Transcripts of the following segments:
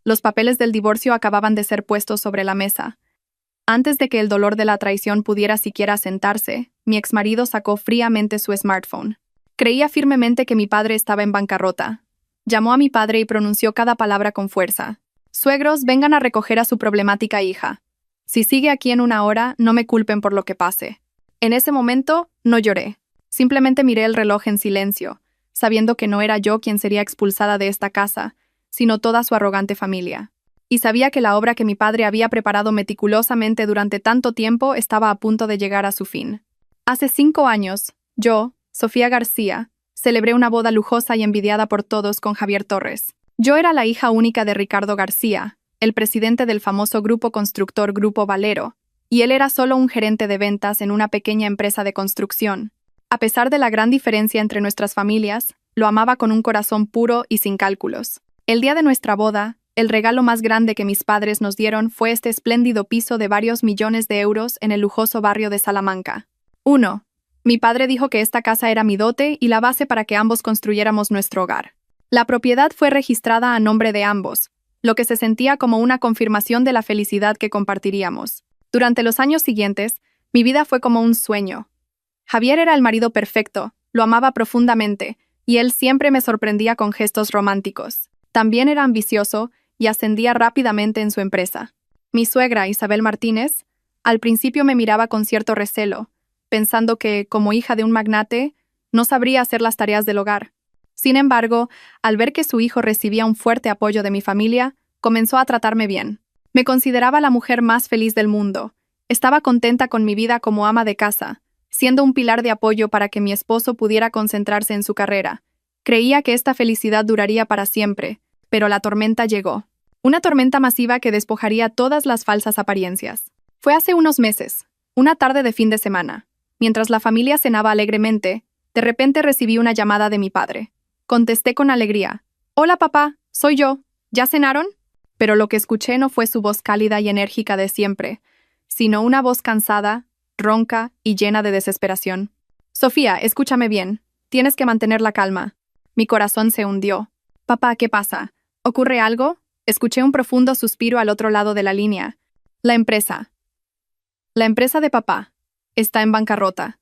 Los papeles del divorcio acababan de ser puestos sobre la mesa. Antes de que el dolor de la traición pudiera siquiera sentarse, mi exmarido sacó fríamente su smartphone. Creía firmemente que mi padre estaba en bancarrota. Llamó a mi padre y pronunció cada palabra con fuerza. «Suegros, vengan a recoger a su problemática hija. Si sigue aquí en una hora, no me culpen por lo que pase». En ese momento, no lloré. Simplemente miré el reloj en silencio, sabiendo que no era yo quien sería expulsada de esta casa, sino toda su arrogante familia. Y sabía que la obra que mi padre había preparado meticulosamente durante tanto tiempo estaba a punto de llegar a su fin. Hace 5 años, yo, Sofía García, celebré una boda lujosa y envidiada por todos con Javier Torres. Yo era la hija única de Ricardo García, el presidente del famoso grupo constructor Grupo Valero, y él era solo un gerente de ventas en una pequeña empresa de construcción. A pesar de la gran diferencia entre nuestras familias, lo amaba con un corazón puro y sin cálculos. El día de nuestra boda, el regalo más grande que mis padres nos dieron fue este espléndido piso de varios millones de euros en el lujoso barrio de Salamanca. 1. Mi padre dijo que esta casa era mi dote y la base para que ambos construyéramos nuestro hogar. La propiedad fue registrada a nombre de ambos, lo que se sentía como una confirmación de la felicidad que compartiríamos. Durante los años siguientes, mi vida fue como un sueño. Javier era el marido perfecto, lo amaba profundamente, y él siempre me sorprendía con gestos románticos. También era ambicioso y ascendía rápidamente en su empresa. Mi suegra, Isabel Martínez, al principio me miraba con cierto recelo, pensando que, como hija de un magnate, no sabría hacer las tareas del hogar. Sin embargo, al ver que su hijo recibía un fuerte apoyo de mi familia, comenzó a tratarme bien. Me consideraba la mujer más feliz del mundo. Estaba contenta con mi vida como ama de casa, siendo un pilar de apoyo para que mi esposo pudiera concentrarse en su carrera. Creía que esta felicidad duraría para siempre, pero la tormenta llegó. Una tormenta masiva que despojaría todas las falsas apariencias. Fue hace unos meses, una tarde de fin de semana. Mientras la familia cenaba alegremente, de repente recibí una llamada de mi padre. Contesté con alegría. «Hola papá, soy yo. ¿Ya cenaron?» Pero lo que escuché no fue su voz cálida y enérgica de siempre, sino una voz cansada, ronca y llena de desesperación. «Sofía, escúchame bien. Tienes que mantener la calma». Mi corazón se hundió. «Papá, ¿qué pasa? ¿Ocurre algo?» Escuché un profundo suspiro al otro lado de la línea. La empresa de papá está en bancarrota.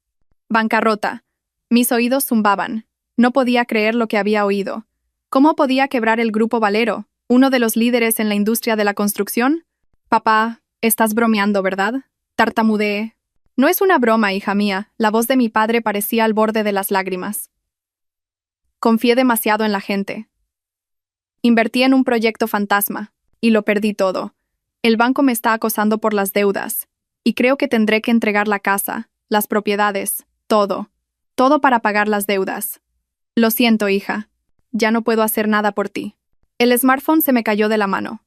Bancarrota. Mis oídos zumbaban. No podía creer lo que había oído. ¿Cómo podía quebrar el Grupo Valero, uno de los líderes en la industria de la construcción? «Papá, estás bromeando, ¿verdad?», tartamudeé. «No es una broma, hija mía». La voz de mi padre parecía al borde de las lágrimas. «Confié demasiado en la gente. Invertí en un proyecto fantasma, y lo perdí todo. El banco me está acosando por las deudas, y creo que tendré que entregar la casa, las propiedades, todo. Todo para pagar las deudas. Lo siento, hija. Ya no puedo hacer nada por ti». El smartphone se me cayó de la mano.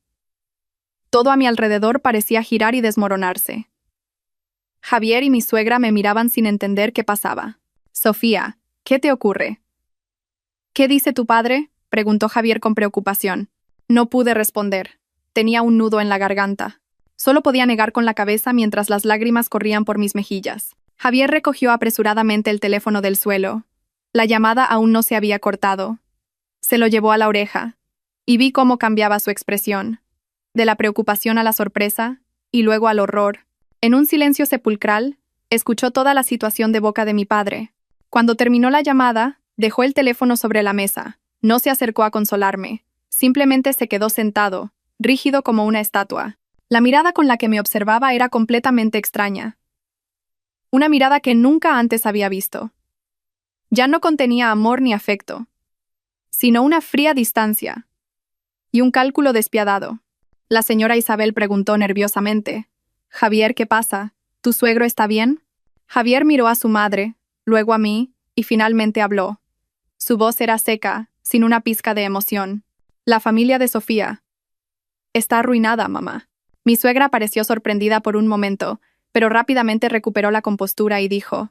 Todo a mi alrededor parecía girar y desmoronarse. Javier y mi suegra me miraban sin entender qué pasaba. «Sofía, ¿qué te ocurre?» «¿Qué dice tu padre?», preguntó Javier con preocupación. No pude responder. Tenía un nudo en la garganta. Solo podía negar con la cabeza mientras las lágrimas corrían por mis mejillas. Javier recogió apresuradamente el teléfono del suelo. La llamada aún no se había cortado. Se lo llevó a la oreja, y vi cómo cambiaba su expresión. De la preocupación a la sorpresa, y luego al horror. En un silencio sepulcral, escuchó toda la situación de boca de mi padre. Cuando terminó la llamada, dejó el teléfono sobre la mesa. No se acercó a consolarme. Simplemente se quedó sentado, rígido como una estatua. La mirada con la que me observaba era completamente extraña. Una mirada que nunca antes había visto. Ya no contenía amor ni afecto, sino una fría distancia y un cálculo despiadado. La señora Isabel preguntó nerviosamente. «Javier, ¿qué pasa? ¿Tu suegro está bien?» Javier miró a su madre, luego a mí, y finalmente habló. Su voz era seca, sin una pizca de emoción. «La familia de Sofía está arruinada, mamá». Mi suegra pareció sorprendida por un momento, pero rápidamente recuperó la compostura y dijo: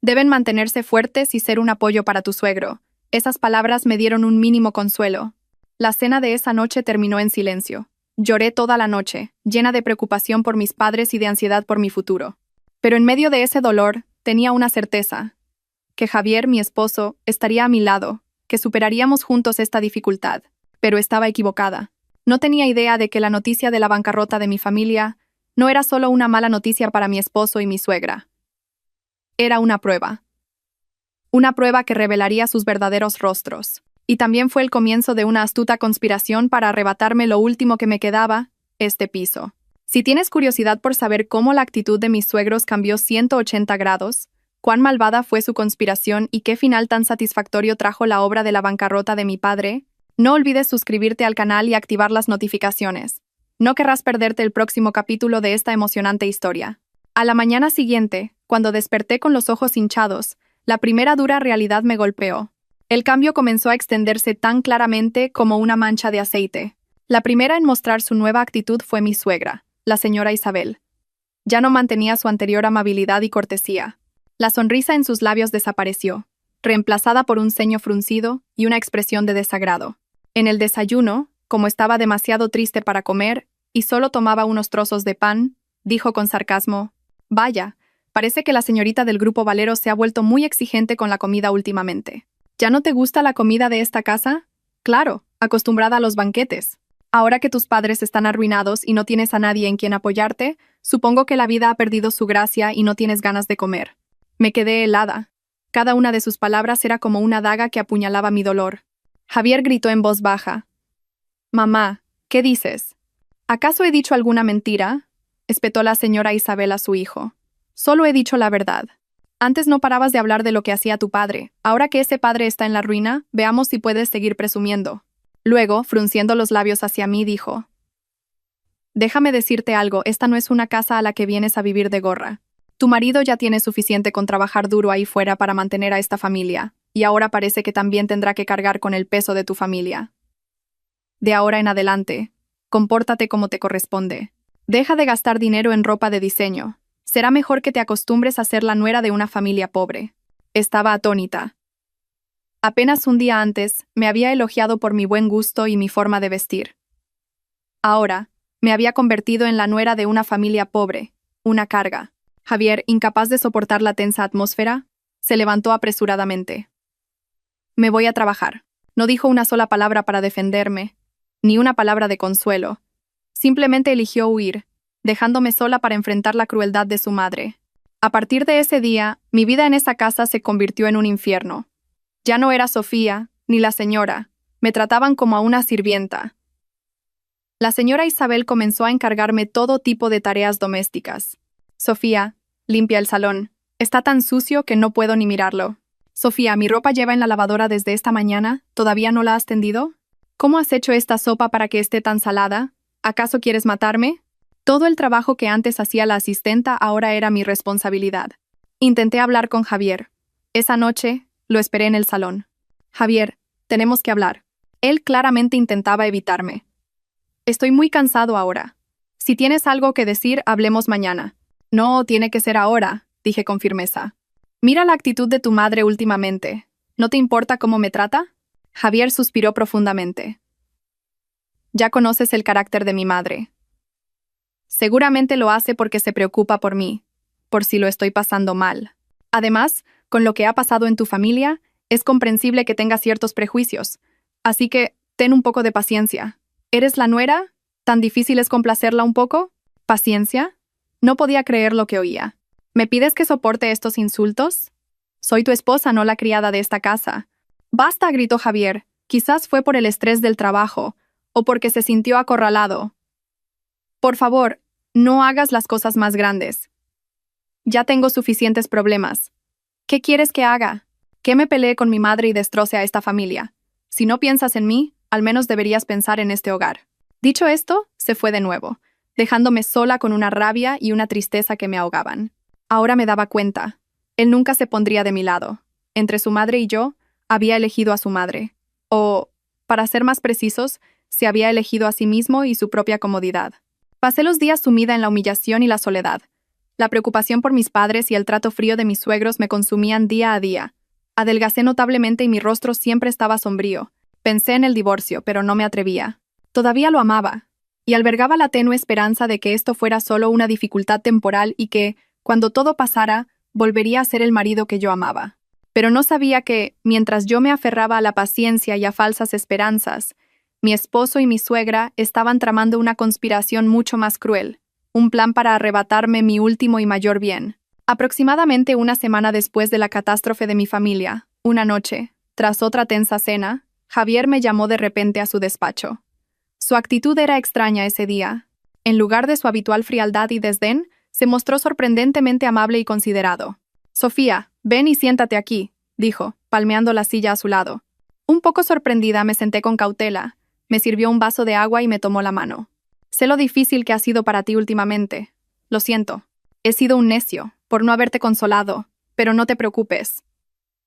«Deben mantenerse fuertes y ser un apoyo para tu suegro». Esas palabras me dieron un mínimo consuelo. La cena de esa noche terminó en silencio. Lloré toda la noche, llena de preocupación por mis padres y de ansiedad por mi futuro. Pero en medio de ese dolor, tenía una certeza: que Javier, mi esposo, estaría a mi lado, que superaríamos juntos esta dificultad. Pero estaba equivocada. No tenía idea de que la noticia de la bancarrota de mi familia no era solo una mala noticia para mi esposo y mi suegra. Era una prueba. Una prueba que revelaría sus verdaderos rostros. Y también fue el comienzo de una astuta conspiración para arrebatarme lo último que me quedaba, este piso. Si tienes curiosidad por saber cómo la actitud de mis suegros cambió 180 grados, cuán malvada fue su conspiración y qué final tan satisfactorio trajo la obra de la bancarrota de mi padre, no olvides suscribirte al canal y activar las notificaciones. No querrás perderte el próximo capítulo de esta emocionante historia. A la mañana siguiente, cuando desperté con los ojos hinchados, la primera dura realidad me golpeó. El cambio comenzó a extenderse tan claramente como una mancha de aceite. La primera en mostrar su nueva actitud fue mi suegra, la señora Isabel. Ya no mantenía su anterior amabilidad y cortesía. La sonrisa en sus labios desapareció, reemplazada por un ceño fruncido y una expresión de desagrado. En el desayuno, como estaba demasiado triste para comer y solo tomaba unos trozos de pan, dijo con sarcasmo: «Vaya, parece que la señorita del Grupo Valero se ha vuelto muy exigente con la comida últimamente. ¿Ya no te gusta la comida de esta casa? Claro, acostumbrada a los banquetes. Ahora que tus padres están arruinados y no tienes a nadie en quien apoyarte, supongo que la vida ha perdido su gracia y no tienes ganas de comer». Me quedé helada. Cada una de sus palabras era como una daga que apuñalaba mi dolor. Javier gritó en voz baja: «Mamá, ¿qué dices? ¿Acaso he dicho alguna mentira?», espetó la señora Isabel a su hijo. «Solo he dicho la verdad. Antes no parabas de hablar de lo que hacía tu padre. Ahora que ese padre está en la ruina, veamos si puedes seguir presumiendo». Luego, frunciendo los labios hacia mí, dijo: «Déjame decirte algo, esta no es una casa a la que vienes a vivir de gorra. Tu marido ya tiene suficiente con trabajar duro ahí fuera para mantener a esta familia, y ahora parece que también tendrá que cargar con el peso de tu familia. De ahora en adelante, compórtate como te corresponde. Deja de gastar dinero en ropa de diseño. Será mejor que te acostumbres a ser la nuera de una familia pobre». Estaba atónita. Apenas un día antes, me había elogiado por mi buen gusto y mi forma de vestir. Ahora, me había convertido en la nuera de una familia pobre, una carga. Javier, incapaz de soportar la tensa atmósfera, se levantó apresuradamente. «Me voy a trabajar». No dijo una sola palabra para defenderme, ni una palabra de consuelo. Simplemente eligió huir, dejándome sola para enfrentar la crueldad de su madre. A partir de ese día, mi vida en esa casa se convirtió en un infierno. Ya no era Sofía, ni la señora. Me trataban como a una sirvienta. La señora Isabel comenzó a encargarme todo tipo de tareas domésticas. «Sofía, limpia el salón. Está tan sucio que no puedo ni mirarlo. Sofía, mi ropa lleva en la lavadora desde esta mañana. ¿Todavía no la has tendido? ¿Cómo has hecho esta sopa para que esté tan salada? ¿Acaso quieres matarme?». Todo el trabajo que antes hacía la asistenta ahora era mi responsabilidad. Intenté hablar con Javier. Esa noche, lo esperé en el salón. «Javier, tenemos que hablar». Él claramente intentaba evitarme. «Estoy muy cansado ahora. Si tienes algo que decir, hablemos mañana». «No, tiene que ser ahora», dije con firmeza. «Mira la actitud de tu madre últimamente. ¿No te importa cómo me trata?». Javier suspiró profundamente. «Ya conoces el carácter de mi madre. Seguramente lo hace porque se preocupa por mí, por si lo estoy pasando mal. Además, con lo que ha pasado en tu familia, es comprensible que tenga ciertos prejuicios. Así que, ten un poco de paciencia. ¿Eres la nuera? ¿Tan difícil es complacerla un poco? ¿Paciencia?». No podía creer lo que oía. «¿Me pides que soporte estos insultos? Soy tu esposa, no la criada de esta casa». «Basta», gritó Javier. Quizás fue por el estrés del trabajo, o porque se sintió acorralado. «Por favor, no hagas las cosas más grandes. Ya tengo suficientes problemas. ¿Qué quieres que haga? ¿Que me pelee con mi madre y destroce a esta familia? Si no piensas en mí, al menos deberías pensar en este hogar». Dicho esto, se fue de nuevo, dejándome sola con una rabia y una tristeza que me ahogaban. Ahora me daba cuenta. Él nunca se pondría de mi lado. Entre su madre y yo, había elegido a su madre. O, para ser más precisos, se había elegido a sí mismo y su propia comodidad. Pasé los días sumida en la humillación y la soledad. La preocupación por mis padres y el trato frío de mis suegros me consumían día a día. Adelgacé notablemente y mi rostro siempre estaba sombrío. Pensé en el divorcio, pero no me atrevía. Todavía lo amaba, y albergaba la tenue esperanza de que esto fuera solo una dificultad temporal y que, cuando todo pasara, volvería a ser el marido que yo amaba. Pero no sabía que, mientras yo me aferraba a la paciencia y a falsas esperanzas, Mi esposo y mi suegra estaban tramando una conspiración mucho más cruel, un plan para arrebatarme mi último y mayor bien. Aproximadamente una semana después de la catástrofe de mi familia, una noche, tras otra tensa cena, Javier me llamó de repente a su despacho. Su actitud era extraña ese día. En lugar de su habitual frialdad y desdén, se mostró sorprendentemente amable y considerado. «Sofía, ven y siéntate aquí», dijo, palmeando la silla a su lado. Un poco sorprendida me senté con cautela, me sirvió un vaso de agua y me tomó la mano. «Sé lo difícil que ha sido para ti últimamente. Lo siento. He sido un necio, por no haberte consolado, pero no te preocupes.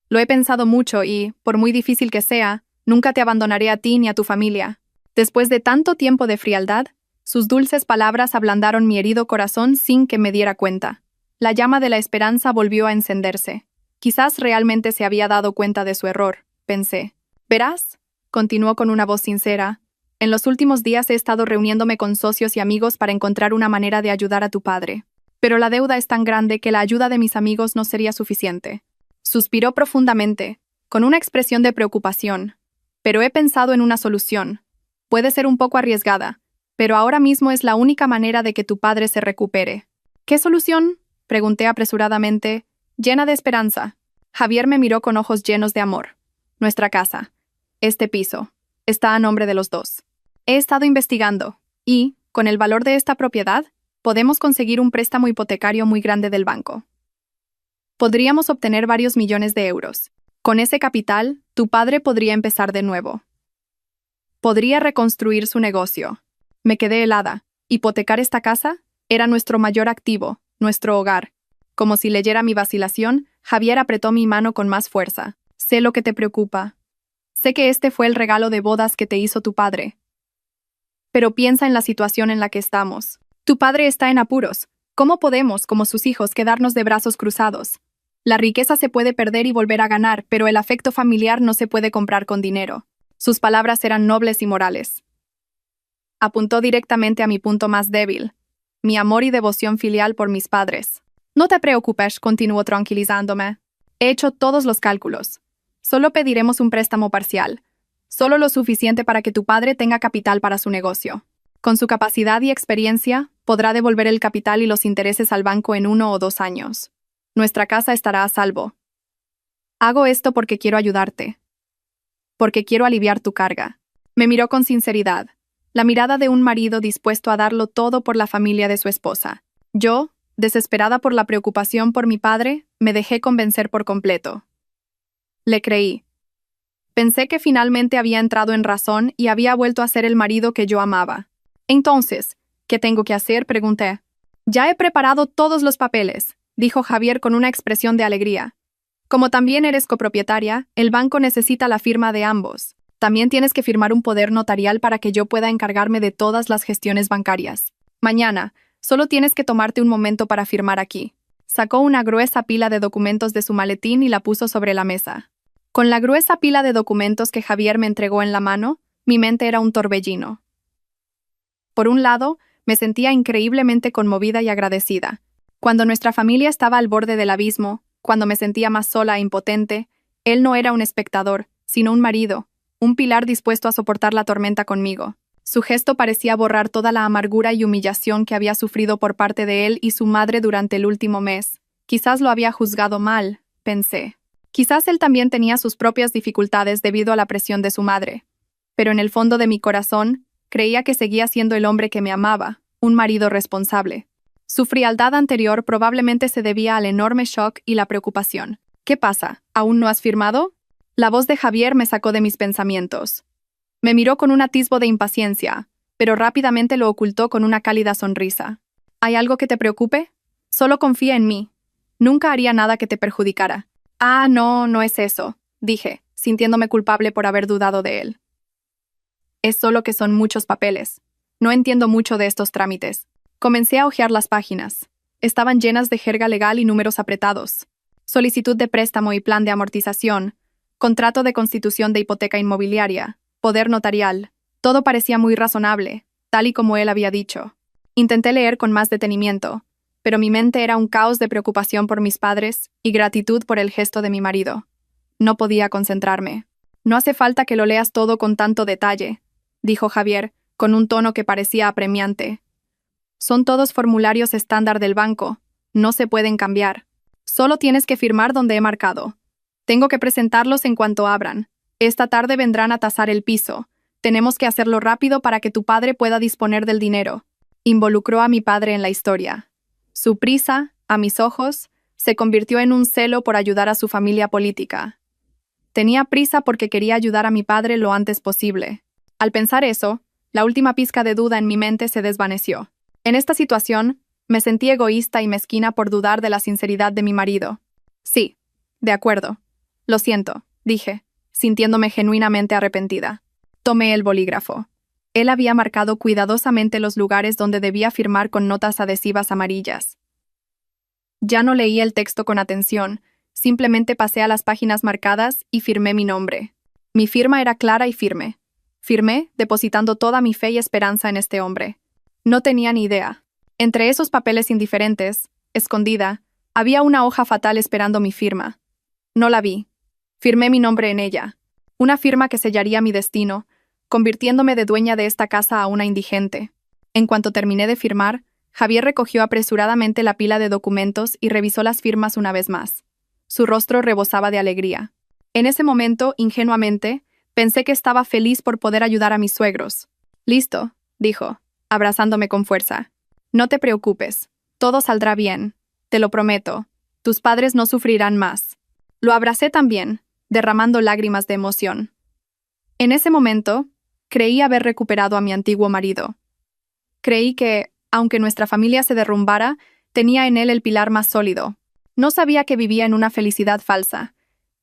Lo he pensado mucho y, por muy difícil que sea, nunca te abandonaré a ti ni a tu familia». Después de tanto tiempo de frialdad, sus dulces palabras ablandaron mi herido corazón sin que me diera cuenta. La llama de la esperanza volvió a encenderse. Quizás realmente se había dado cuenta de su error, pensé. «Verás», continuó con una voz sincera, «en los últimos días he estado reuniéndome con socios y amigos para encontrar una manera de ayudar a tu padre. Pero la deuda es tan grande que la ayuda de mis amigos no sería suficiente». Suspiró profundamente, con una expresión de preocupación. «Pero he pensado en una solución. Puede ser un poco arriesgada, pero ahora mismo es la única manera de que tu padre se recupere». «¿Qué solución?», pregunté apresuradamente, llena de esperanza. Javier me miró con ojos llenos de amor. «Nuestra casa, este piso, está a nombre de los dos. He estado investigando, y, con el valor de esta propiedad, podemos conseguir un préstamo hipotecario muy grande del banco. Podríamos obtener varios millones de euros. Con ese capital, tu padre podría empezar de nuevo. Podría reconstruir su negocio». Me quedé helada. ¿Hipotecar esta casa? Era nuestro mayor activo, nuestro hogar. Como si leyera mi vacilación, Javier apretó mi mano con más fuerza. «Sé lo que te preocupa. Sé que este fue el regalo de bodas que te hizo tu padre. Pero piensa en la situación en la que estamos. Tu padre está en apuros. ¿Cómo podemos, como sus hijos, quedarnos de brazos cruzados? La riqueza se puede perder y volver a ganar, pero el afecto familiar no se puede comprar con dinero». Sus palabras eran nobles y morales. Apuntó directamente a mi punto más débil, mi amor y devoción filial por mis padres. «No te preocupes», continuó tranquilizándome. «He hecho todos los cálculos. Solo pediremos un préstamo parcial, solo lo suficiente para que tu padre tenga capital para su negocio. Con su capacidad y experiencia, podrá devolver el capital y los intereses al banco en 1 o 2 años. Nuestra casa estará a salvo. Hago esto porque quiero ayudarte. Porque quiero aliviar tu carga». Me miró con sinceridad, la mirada de un marido dispuesto a darlo todo por la familia de su esposa. Yo, desesperada por la preocupación por mi padre, me dejé convencer por completo. Le creí. Pensé que finalmente había entrado en razón y había vuelto a ser el marido que yo amaba. «Entonces, ¿qué tengo que hacer?», pregunté. «Ya he preparado todos los papeles», dijo Javier con una expresión de alegría. «Como también eres copropietaria, el banco necesita la firma de ambos. También tienes que firmar un poder notarial para que yo pueda encargarme de todas las gestiones bancarias. Mañana, solo tienes que tomarte un momento para firmar aquí». Sacó una gruesa pila de documentos de su maletín y la puso sobre la mesa. Con la gruesa pila de documentos que Javier me entregó en la mano, mi mente era un torbellino. Por un lado, me sentía increíblemente conmovida y agradecida. Cuando nuestra familia estaba al borde del abismo, cuando me sentía más sola e impotente, él no era un espectador, sino un marido, un pilar dispuesto a soportar la tormenta conmigo. Su gesto parecía borrar toda la amargura y humillación que había sufrido por parte de él y su madre durante el último mes. Quizás lo había juzgado mal, pensé. Quizás él también tenía sus propias dificultades debido a la presión de su madre. Pero en el fondo de mi corazón, creía que seguía siendo el hombre que me amaba, un marido responsable. Su frialdad anterior probablemente se debía al enorme shock y la preocupación. «¿Qué pasa? ¿Aún no has firmado?». La voz de Javier me sacó de mis pensamientos. Me miró con un atisbo de impaciencia, pero rápidamente lo ocultó con una cálida sonrisa. «¿Hay algo que te preocupe? Solo confía en mí. Nunca haría nada que te perjudicara». «Ah, no, no es eso», dije, sintiéndome culpable por haber dudado de él. «Es solo que son muchos papeles. No entiendo mucho de estos trámites». Comencé a hojear las páginas. Estaban llenas de jerga legal y números apretados. Solicitud de préstamo y plan de amortización, contrato de constitución de hipoteca inmobiliaria, poder notarial. Todo parecía muy razonable, tal y como él había dicho. Intenté leer con más detenimiento, pero mi mente era un caos de preocupación por mis padres y gratitud por el gesto de mi marido. No podía concentrarme. «No hace falta que lo leas todo con tanto detalle», dijo Javier, con un tono que parecía apremiante. Son todos formularios estándar del banco. No se pueden cambiar. Solo tienes que firmar donde he marcado. Tengo que presentarlos en cuanto abran. Esta tarde vendrán a tasar el piso. Tenemos que hacerlo rápido para que tu padre pueda disponer del dinero. Involucró a mi padre en la historia. Su prisa, a mis ojos, se convirtió en un celo por ayudar a su familia política. Tenía prisa porque quería ayudar a mi padre lo antes posible. Al pensar eso, la última pizca de duda en mi mente se desvaneció. En esta situación, me sentí egoísta y mezquina por dudar de la sinceridad de mi marido. Sí, de acuerdo. Lo siento, dije, sintiéndome genuinamente arrepentida. Tomé el bolígrafo. Él había marcado cuidadosamente los lugares donde debía firmar con notas adhesivas amarillas. Ya no leí el texto con atención, simplemente pasé a las páginas marcadas y firmé mi nombre. Mi firma era clara y firme. Firmé, depositando toda mi fe y esperanza en este hombre. No tenía ni idea. Entre esos papeles indiferentes, escondida, había una hoja fatal esperando mi firma. No la vi. Firmé mi nombre en ella. Una firma que sellaría mi destino, convirtiéndome de dueña de esta casa a una indigente. En cuanto terminé de firmar, Javier recogió apresuradamente la pila de documentos y revisó las firmas una vez más. Su rostro rebosaba de alegría. En ese momento, ingenuamente, pensé que estaba feliz por poder ayudar a mis suegros. «Listo», dijo, abrazándome con fuerza. «No te preocupes. Todo saldrá bien. Te lo prometo. Tus padres no sufrirán más». Lo abracé también, derramando lágrimas de emoción. En ese momento, creí haber recuperado a mi antiguo marido. Creí que, aunque nuestra familia se derrumbara, tenía en él el pilar más sólido. No sabía que vivía en una felicidad falsa.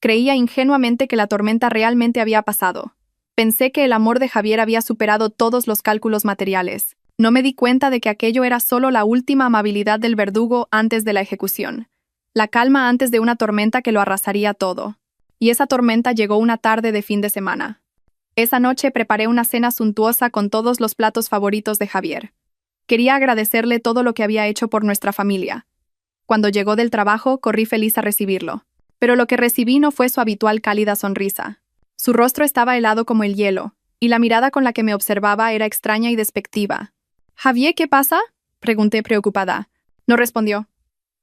Creía ingenuamente que la tormenta realmente había pasado. Pensé que el amor de Javier había superado todos los cálculos materiales. No me di cuenta de que aquello era solo la última amabilidad del verdugo antes de la ejecución. La calma antes de una tormenta que lo arrasaría todo. Y esa tormenta llegó una tarde de fin de semana. Esa noche preparé una cena suntuosa con todos los platos favoritos de Javier. Quería agradecerle todo lo que había hecho por nuestra familia. Cuando llegó del trabajo, corrí feliz a recibirlo. Pero lo que recibí no fue su habitual cálida sonrisa. Su rostro estaba helado como el hielo, y la mirada con la que me observaba era extraña y despectiva. «Javier, ¿qué pasa?», pregunté preocupada. No respondió.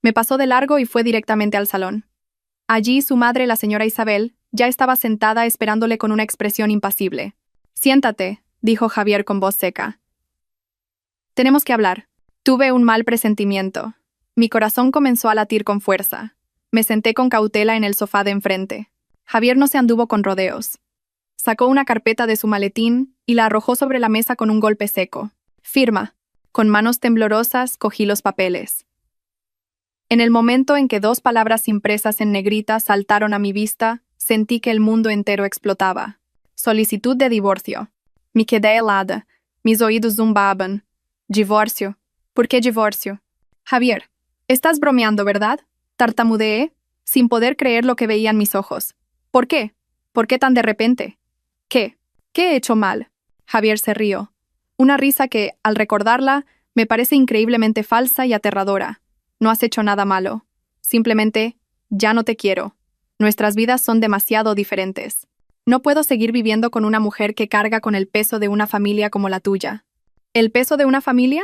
Me pasó de largo y fue directamente al salón. Allí su madre, la señora Isabel, ya estaba sentada esperándole con una expresión impasible. «Siéntate», dijo Javier con voz seca. «Tenemos que hablar». Tuve un mal presentimiento. Mi corazón comenzó a latir con fuerza. Me senté con cautela en el sofá de enfrente. Javier no se anduvo con rodeos. Sacó una carpeta de su maletín y la arrojó sobre la mesa con un golpe seco. «Firma». Con manos temblorosas cogí los papeles. En el momento en que 2 palabras impresas en negrita saltaron a mi vista, sentí que el mundo entero explotaba. Solicitud de divorcio. Me quedé helada. Mis oídos zumbaban. Divorcio. ¿Por qué divorcio? Javier, estás bromeando, ¿verdad? Tartamudeé, sin poder creer lo que veían mis ojos. ¿Por qué? ¿Por qué tan de repente? ¿Qué? ¿Qué he hecho mal? Javier se rió. Una risa que, al recordarla, me parece increíblemente falsa y aterradora. No has hecho nada malo. Simplemente, ya no te quiero. Nuestras vidas son demasiado diferentes. No puedo seguir viviendo con una mujer que carga con el peso de una familia como la tuya. ¿El peso de una familia?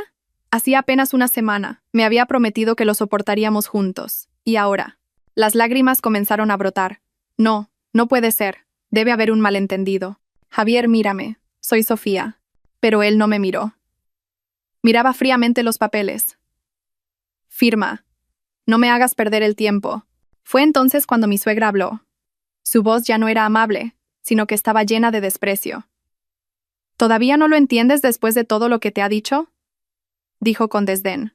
Hacía apenas una semana, me había prometido que lo soportaríamos juntos. Y ahora, las lágrimas comenzaron a brotar. No, no puede ser. Debe haber un malentendido. Javier, mírame. Soy Sofía. Pero él no me miró. Miraba fríamente los papeles. Firma. No me hagas perder el tiempo. Fue entonces cuando mi suegra habló. Su voz ya no era amable, sino que estaba llena de desprecio. ¿Todavía no lo entiendes después de todo lo que te ha dicho?, dijo con desdén.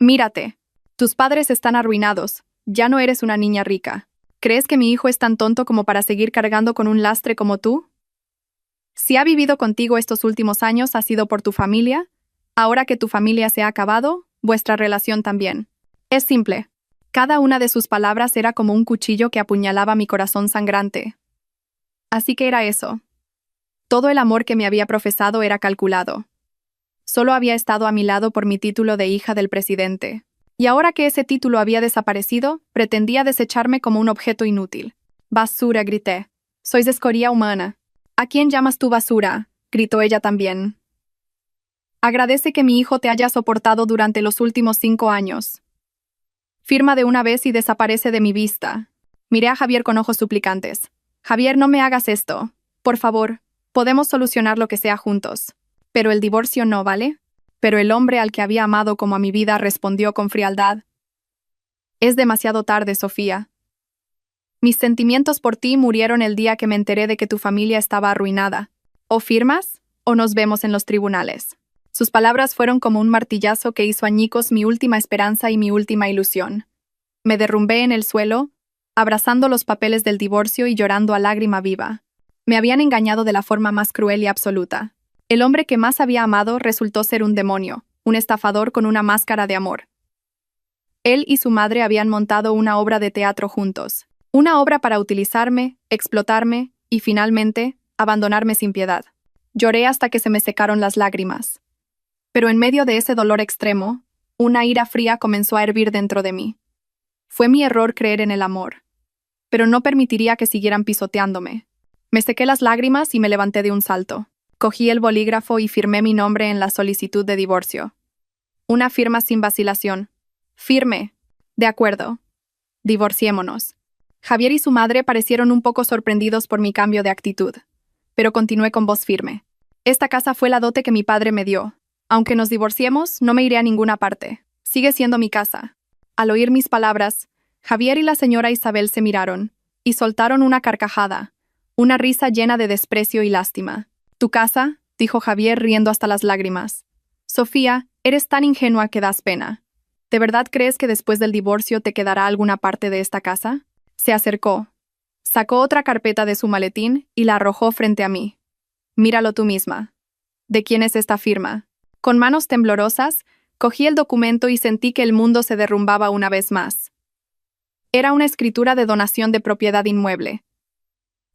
Mírate. Tus padres están arruinados. Ya no eres una niña rica. ¿Crees que mi hijo es tan tonto como para seguir cargando con un lastre como tú? Si ha vivido contigo estos últimos años ha sido por tu familia. Ahora que tu familia se ha acabado, vuestra relación también. Es simple. Cada una de sus palabras era como un cuchillo que apuñalaba mi corazón sangrante. Así que era eso. Todo el amor que me había profesado era calculado. Solo había estado a mi lado por mi título de hija del presidente. Y ahora que ese título había desaparecido, pretendía desecharme como un objeto inútil. «Basura», grité. «Sois escoria humana». «¿A quién llamas tú basura?», gritó ella también. Agradece que mi hijo te haya soportado durante los últimos 5 años. Firma de una vez y desaparece de mi vista. Miré a Javier con ojos suplicantes. Javier, no me hagas esto. Por favor, podemos solucionar lo que sea juntos. Pero el divorcio no, ¿vale? Pero el hombre al que había amado como a mi vida respondió con frialdad. Es demasiado tarde, Sofía. Mis sentimientos por ti murieron el día que me enteré de que tu familia estaba arruinada. O firmas, o nos vemos en los tribunales. Sus palabras fueron como un martillazo que hizo añicos mi última esperanza y mi última ilusión. Me derrumbé en el suelo, abrazando los papeles del divorcio y llorando a lágrima viva. Me habían engañado de la forma más cruel y absoluta. El hombre que más había amado resultó ser un demonio, un estafador con una máscara de amor. Él y su madre habían montado una obra de teatro juntos. Una obra para utilizarme, explotarme y, finalmente, abandonarme sin piedad. Lloré hasta que se me secaron las lágrimas. Pero en medio de ese dolor extremo, una ira fría comenzó a hervir dentro de mí. Fue mi error creer en el amor. Pero no permitiría que siguieran pisoteándome. Me sequé las lágrimas y me levanté de un salto. Cogí el bolígrafo y firmé mi nombre en la solicitud de divorcio. Una firma sin vacilación. Firme. De acuerdo. Divorciémonos. Javier y su madre parecieron un poco sorprendidos por mi cambio de actitud. Pero continué con voz firme. Esta casa fue la dote que mi padre me dio. Aunque nos divorciemos, no me iré a ninguna parte. Sigue siendo mi casa. Al oír mis palabras, Javier y la señora Isabel se miraron y soltaron una carcajada, una risa llena de desprecio y lástima. «¿Tu casa?», dijo Javier riendo hasta las lágrimas. «Sofía, eres tan ingenua que das pena. ¿De verdad crees que después del divorcio te quedará alguna parte de esta casa?». Se acercó, sacó otra carpeta de su maletín y la arrojó frente a mí. «Míralo tú misma. ¿De quién es esta firma?». Con manos temblorosas, cogí el documento y sentí que el mundo se derrumbaba una vez más. Era una escritura de donación de propiedad inmueble.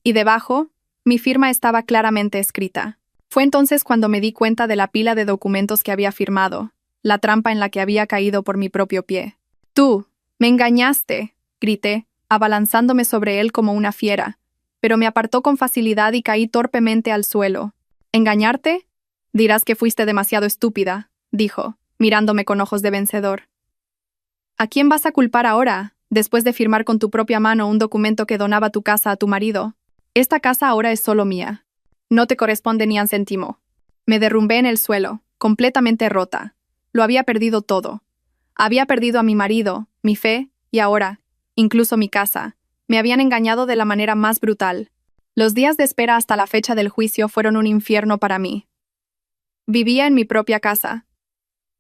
Y debajo, mi firma estaba claramente escrita. Fue entonces cuando me di cuenta de la pila de documentos que había firmado, la trampa en la que había caído por mi propio pie. «¡Tú! ¡Me engañaste!», grité, abalanzándome sobre él como una fiera, pero me apartó con facilidad y caí torpemente al suelo. «¿Engañarte? Dirás que fuiste demasiado estúpida», dijo, mirándome con ojos de vencedor. «¿A quién vas a culpar ahora, después de firmar con tu propia mano un documento que donaba tu casa a tu marido? Esta casa ahora es solo mía. No te corresponde ni un céntimo». Me derrumbé en el suelo, completamente rota. Lo había perdido todo. Había perdido a mi marido, mi fe, y ahora, incluso mi casa. Me habían engañado de la manera más brutal. Los días de espera hasta la fecha del juicio fueron un infierno para mí. Vivía en mi propia casa,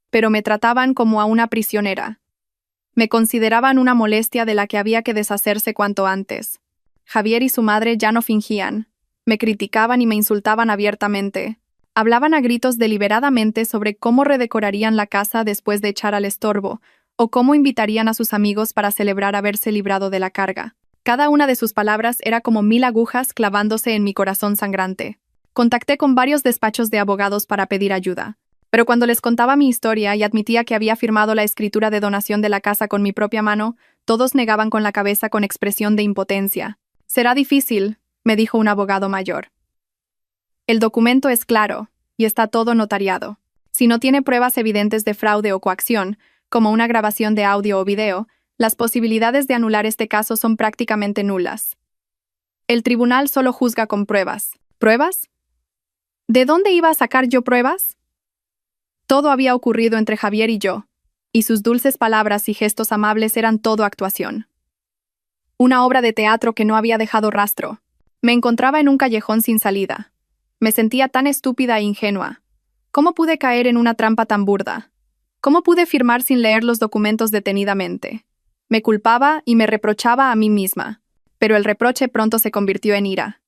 pero me trataban como a una prisionera. Me consideraban una molestia de la que había que deshacerse cuanto antes. Javier y su madre ya no fingían. Me criticaban y me insultaban abiertamente. Hablaban a gritos deliberadamente sobre cómo redecorarían la casa después de echar al estorbo, o cómo invitarían a sus amigos para celebrar haberse librado de la carga. Cada una de sus palabras era como 1000 agujas clavándose en mi corazón sangrante. Contacté con varios despachos de abogados para pedir ayuda, pero cuando les contaba mi historia y admitía que había firmado la escritura de donación de la casa con mi propia mano, todos negaban con la cabeza con expresión de impotencia. «Será difícil», me dijo un abogado mayor. «El documento es claro, y está todo notariado. Si no tiene pruebas evidentes de fraude o coacción, como una grabación de audio o video, las posibilidades de anular este caso son prácticamente nulas. El tribunal solo juzga con pruebas». ¿Pruebas? ¿De dónde iba a sacar yo pruebas? Todo había ocurrido entre Javier y yo, y sus dulces palabras y gestos amables eran todo actuación. Una obra de teatro que no había dejado rastro. Me encontraba en un callejón sin salida. Me sentía tan estúpida e ingenua. ¿Cómo pude caer en una trampa tan burda? ¿Cómo pude firmar sin leer los documentos detenidamente? Me culpaba y me reprochaba a mí misma, pero el reproche pronto se convirtió en ira.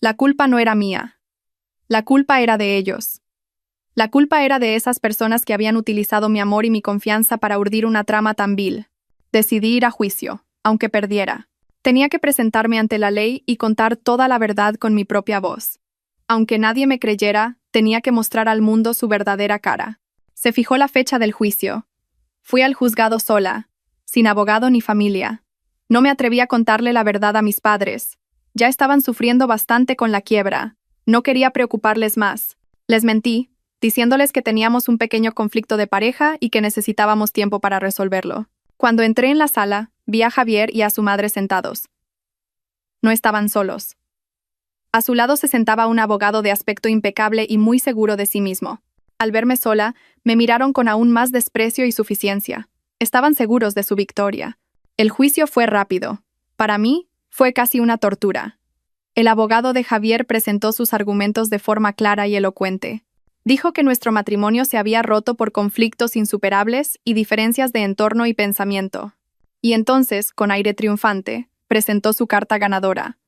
La culpa no era mía. La culpa era de ellos. La culpa era de esas personas que habían utilizado mi amor y mi confianza para urdir una trama tan vil. Decidí ir a juicio, aunque perdiera. Tenía que presentarme ante la ley y contar toda la verdad con mi propia voz. Aunque nadie me creyera, tenía que mostrar al mundo su verdadera cara. Se fijó la fecha del juicio. Fui al juzgado sola, sin abogado ni familia. No me atreví a contarle la verdad a mis padres. Ya estaban sufriendo bastante con la quiebra. No quería preocuparles más. Les mentí, diciéndoles que teníamos un pequeño conflicto de pareja y que necesitábamos tiempo para resolverlo. Cuando entré en la sala, vi a Javier y a su madre sentados. No estaban solos. A su lado se sentaba un abogado de aspecto impecable y muy seguro de sí mismo. Al verme sola, me miraron con aún más desprecio y suficiencia. Estaban seguros de su victoria. El juicio fue rápido. Para mí, fue casi una tortura. El abogado de Javier presentó sus argumentos de forma clara y elocuente. Dijo que nuestro matrimonio se había roto por conflictos insuperables y diferencias de entorno y pensamiento. Y entonces, con aire triunfante, presentó su carta ganadora.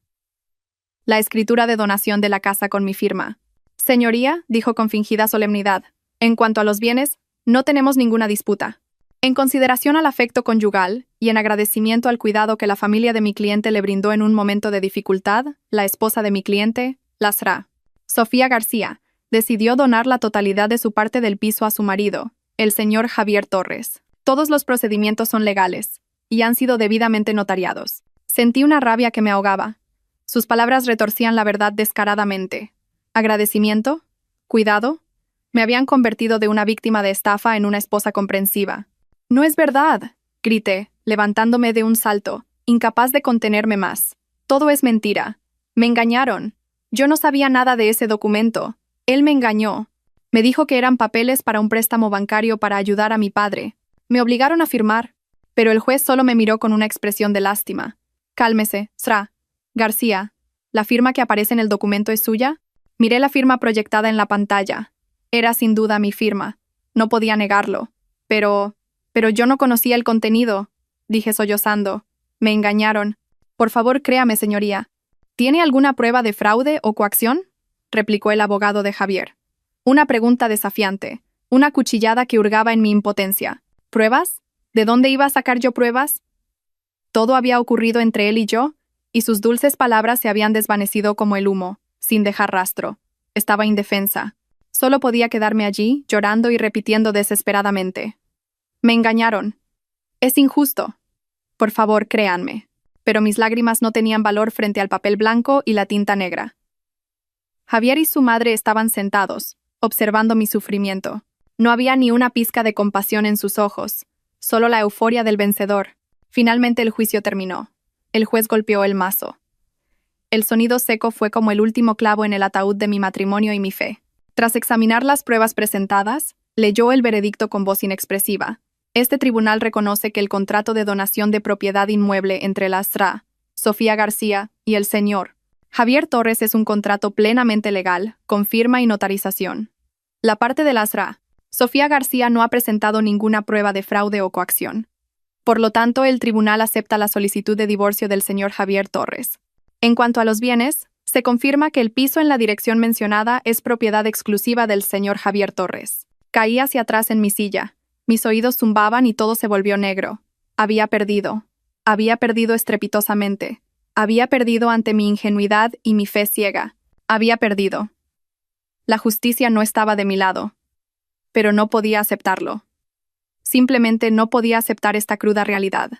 La escritura de donación de la casa con mi firma. Señoría, dijo con fingida solemnidad, en cuanto a los bienes, no tenemos ninguna disputa. En consideración al afecto conyugal y en agradecimiento al cuidado que la familia de mi cliente le brindó en un momento de dificultad, la esposa de mi cliente, la Sra. Sofía García, decidió donar la totalidad de su parte del piso a su marido, el señor Javier Torres. Todos los procedimientos son legales y han sido debidamente notariados. Sentí una rabia que me ahogaba. Sus palabras retorcían la verdad descaradamente. ¿Agradecimiento? ¿Cuidado? Me habían convertido de una víctima de estafa en una esposa comprensiva. «No es verdad», grité, levantándome de un salto, incapaz de contenerme más. «Todo es mentira. Me engañaron. Yo no sabía nada de ese documento. Él me engañó. Me dijo que eran papeles para un préstamo bancario para ayudar a mi padre. Me obligaron a firmar». Pero el juez solo me miró con una expresión de lástima. «Cálmese, Sra. García. ¿La firma que aparece en el documento es suya?» Miré la firma proyectada en la pantalla. Era sin duda mi firma. No podía negarlo. Pero yo no conocía el contenido, dije sollozando. Me engañaron. Por favor, créame, señoría. ¿Tiene alguna prueba de fraude o coacción?, replicó el abogado de Javier. Una pregunta desafiante, una cuchillada que hurgaba en mi impotencia. ¿Pruebas? ¿De dónde iba a sacar yo pruebas? Todo había ocurrido entre él y yo, y sus dulces palabras se habían desvanecido como el humo, sin dejar rastro. Estaba indefensa. Solo podía quedarme allí, llorando y repitiendo desesperadamente. Me engañaron. Es injusto. Por favor, créanme. Pero mis lágrimas no tenían valor frente al papel blanco y la tinta negra. Javier y su madre estaban sentados, observando mi sufrimiento. No había ni una pizca de compasión en sus ojos, solo la euforia del vencedor. Finalmente el juicio terminó. El juez golpeó el mazo. El sonido seco fue como el último clavo en el ataúd de mi matrimonio y mi fe. Tras examinar las pruebas presentadas, leyó el veredicto con voz inexpresiva. Este tribunal reconoce que el contrato de donación de propiedad inmueble entre la Sra. Sofía García y el señor Javier Torres es un contrato plenamente legal, con firma y notarización. La parte de la Sra. Sofía García no ha presentado ninguna prueba de fraude o coacción. Por lo tanto, el tribunal acepta la solicitud de divorcio del señor Javier Torres. En cuanto a los bienes, se confirma que el piso en la dirección mencionada es propiedad exclusiva del señor Javier Torres. Caí hacia atrás en mi silla. Mis oídos zumbaban y todo se volvió negro. Había perdido. Había perdido estrepitosamente. Había perdido ante mi ingenuidad y mi fe ciega. Había perdido. La justicia no estaba de mi lado. Pero no podía aceptarlo. Simplemente no podía aceptar esta cruda realidad.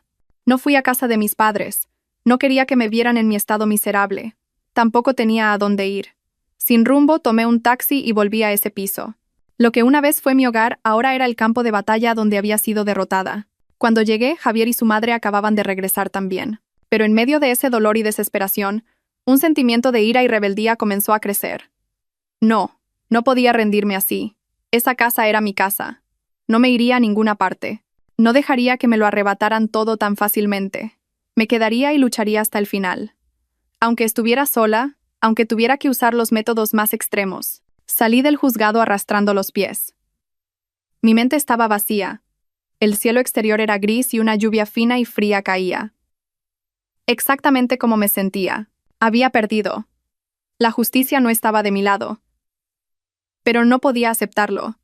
No fui a casa de mis padres. No quería que me vieran en mi estado miserable. Tampoco tenía a dónde ir. Sin rumbo, tomé un taxi y volví a ese piso. Lo que una vez fue mi hogar, ahora era el campo de batalla donde había sido derrotada. Cuando llegué, Javier y su madre acababan de regresar también. Pero en medio de ese dolor y desesperación, un sentimiento de ira y rebeldía comenzó a crecer. No podía rendirme así. Esa casa era mi casa. No me iría a ninguna parte. No dejaría que me lo arrebataran todo tan fácilmente. Me quedaría y lucharía hasta el final. Aunque estuviera sola, aunque tuviera que usar los métodos más extremos, salí del juzgado arrastrando los pies. Mi mente estaba vacía. El cielo exterior era gris y una lluvia fina y fría caía. Exactamente como me sentía. Había perdido. La justicia no estaba de mi lado. Pero no podía aceptarlo.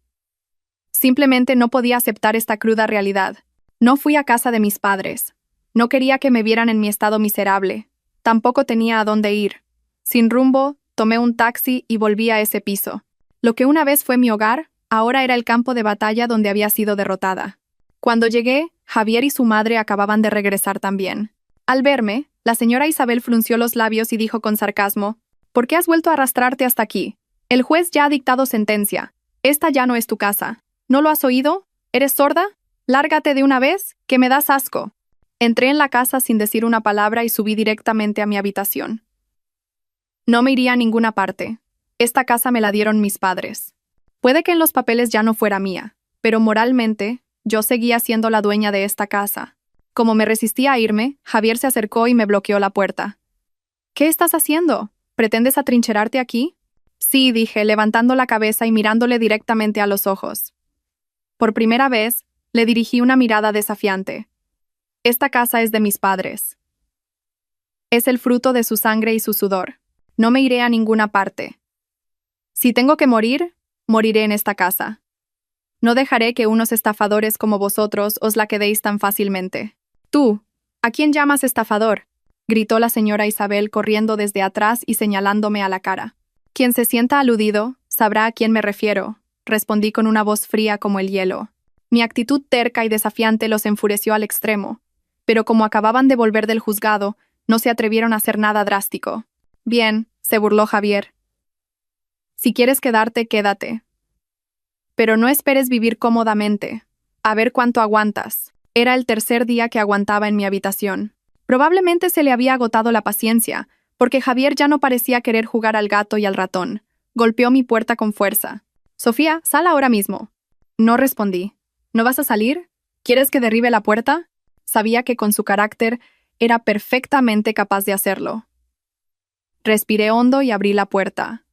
Simplemente no podía aceptar esta cruda realidad. No fui a casa de mis padres. No quería que me vieran en mi estado miserable. Tampoco tenía a dónde ir. Sin rumbo, tomé un taxi y volví a ese piso. Lo que una vez fue mi hogar, ahora era el campo de batalla donde había sido derrotada. Cuando llegué, Javier y su madre acababan de regresar también. Al verme, la señora Isabel frunció los labios y dijo con sarcasmo: ¿Por qué has vuelto a arrastrarte hasta aquí? El juez ya ha dictado sentencia. Esta ya no es tu casa. ¿No lo has oído? ¿Eres sorda? Lárgate de una vez, que me das asco. Entré en la casa sin decir una palabra y subí directamente a mi habitación. No me iría a ninguna parte. Esta casa me la dieron mis padres. Puede que en los papeles ya no fuera mía, pero moralmente, yo seguía siendo la dueña de esta casa. Como me resistía a irme, Javier se acercó y me bloqueó la puerta. ¿Qué estás haciendo? ¿Pretendes atrincherarte aquí? Sí, dije, levantando la cabeza y mirándole directamente a los ojos. Por primera vez, le dirigí una mirada desafiante. Esta casa es de mis padres. Es el fruto de su sangre y su sudor. No me iré a ninguna parte. Si tengo que morir, moriré en esta casa. No dejaré que unos estafadores como vosotros os la quedéis tan fácilmente. Tú, ¿a quién llamas estafador? Gritó la señora Isabel corriendo desde atrás y señalándome a la cara. Quien se sienta aludido, sabrá a quién me refiero, respondí con una voz fría como el hielo. Mi actitud terca y desafiante los enfureció al extremo, pero como acababan de volver del juzgado, no se atrevieron a hacer nada drástico. Bien, se burló Javier. Si quieres quedarte, quédate. Pero no esperes vivir cómodamente. A ver cuánto aguantas. Era el tercer día que aguantaba en mi habitación. Probablemente se le había agotado la paciencia, porque Javier ya no parecía querer jugar al gato y al ratón. Golpeó mi puerta con fuerza. Sofía, sal ahora mismo. No respondí. ¿No vas a salir? ¿Quieres que derribe la puerta? Sabía que con su carácter era perfectamente capaz de hacerlo. Respiré hondo y abrí la puerta.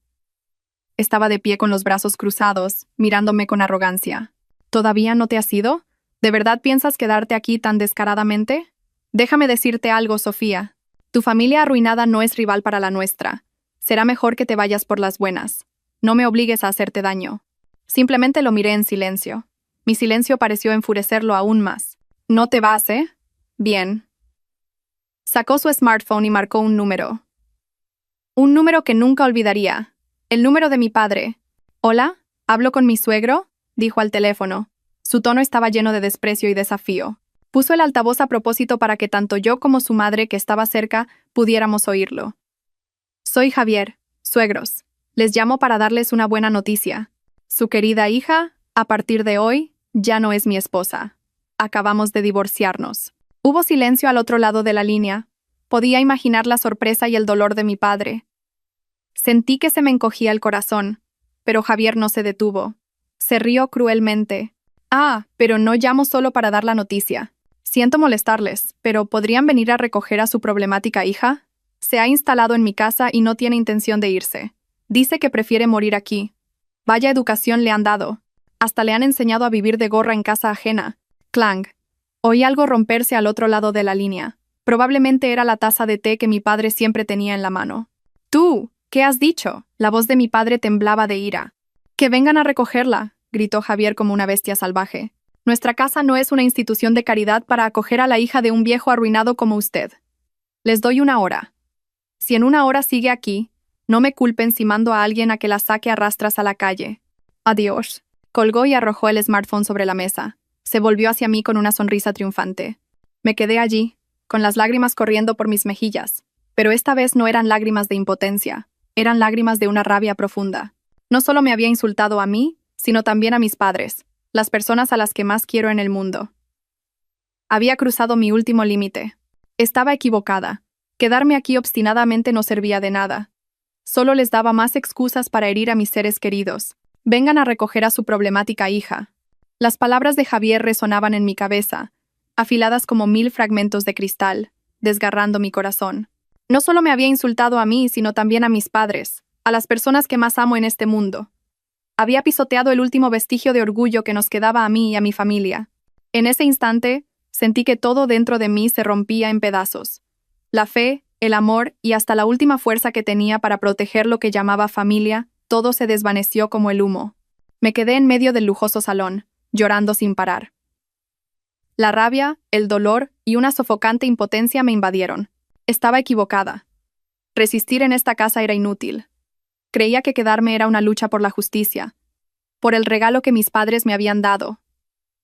Estaba de pie con los brazos cruzados, mirándome con arrogancia. ¿Todavía no te has ido? ¿De verdad piensas quedarte aquí tan descaradamente? Déjame decirte algo, Sofía. Tu familia arruinada no es rival para la nuestra. Será mejor que te vayas por las buenas. No me obligues a hacerte daño. Simplemente lo miré en silencio. Mi silencio pareció enfurecerlo aún más. ¿No te vas, eh? Bien. Sacó su smartphone y marcó un número. Un número que nunca olvidaría. El número de mi padre. «Hola, ¿hablo con mi suegro?», dijo al teléfono. Su tono estaba lleno de desprecio y desafío. Puso el altavoz a propósito para que tanto yo como su madre, que estaba cerca, pudiéramos oírlo. «Soy Javier, suegros. Les llamo para darles una buena noticia. Su querida hija, a partir de hoy, ya no es mi esposa. Acabamos de divorciarnos». Hubo silencio al otro lado de la línea. Podía imaginar la sorpresa y el dolor de mi padre. Sentí que se me encogía el corazón, pero Javier no se detuvo. Se rió cruelmente. «Ah, pero no llamo solo para dar la noticia. Siento molestarles, pero ¿podrían venir a recoger a su problemática hija? Se ha instalado en mi casa y no tiene intención de irse. Dice que prefiere morir aquí. Vaya educación le han dado. Hasta le han enseñado a vivir de gorra en casa ajena». Clang. Oí algo romperse al otro lado de la línea. Probablemente era la taza de té que mi padre siempre tenía en la mano. «¡Tú! ¿Qué has dicho?». La voz de mi padre temblaba de ira. «Que vengan a recogerla», gritó Javier como una bestia salvaje. «Nuestra casa no es una institución de caridad para acoger a la hija de un viejo arruinado como usted. Les doy 1 hora. Si en 1 hora sigue aquí, no me culpen si mando a alguien a que la saque a rastras a la calle. Adiós». Colgó y arrojó el smartphone sobre la mesa. Se volvió hacia mí con una sonrisa triunfante. Me quedé allí, con las lágrimas corriendo por mis mejillas. Pero esta vez no eran lágrimas de impotencia. Eran lágrimas de una rabia profunda. No solo me había insultado a mí, sino también a mis padres, las personas a las que más quiero en el mundo. Había cruzado mi último límite. Estaba equivocada. Quedarme aquí obstinadamente no servía de nada. Solo les daba más excusas para herir a mis seres queridos. Vengan a recoger a su problemática hija. Las palabras de Javier resonaban en mi cabeza, afiladas como 1000 fragmentos de cristal, desgarrando mi corazón. No solo me había insultado a mí, sino también a mis padres, a las personas que más amo en este mundo. Había pisoteado el último vestigio de orgullo que nos quedaba a mí y a mi familia. En ese instante, sentí que todo dentro de mí se rompía en pedazos. La fe, el amor y hasta la última fuerza que tenía para proteger lo que llamaba familia, todo se desvaneció como el humo. Me quedé en medio del lujoso salón, llorando sin parar. La rabia, el dolor y una sofocante impotencia me invadieron. Estaba equivocada. Resistir en esta casa era inútil. Creía que quedarme era una lucha por la justicia, por el regalo que mis padres me habían dado.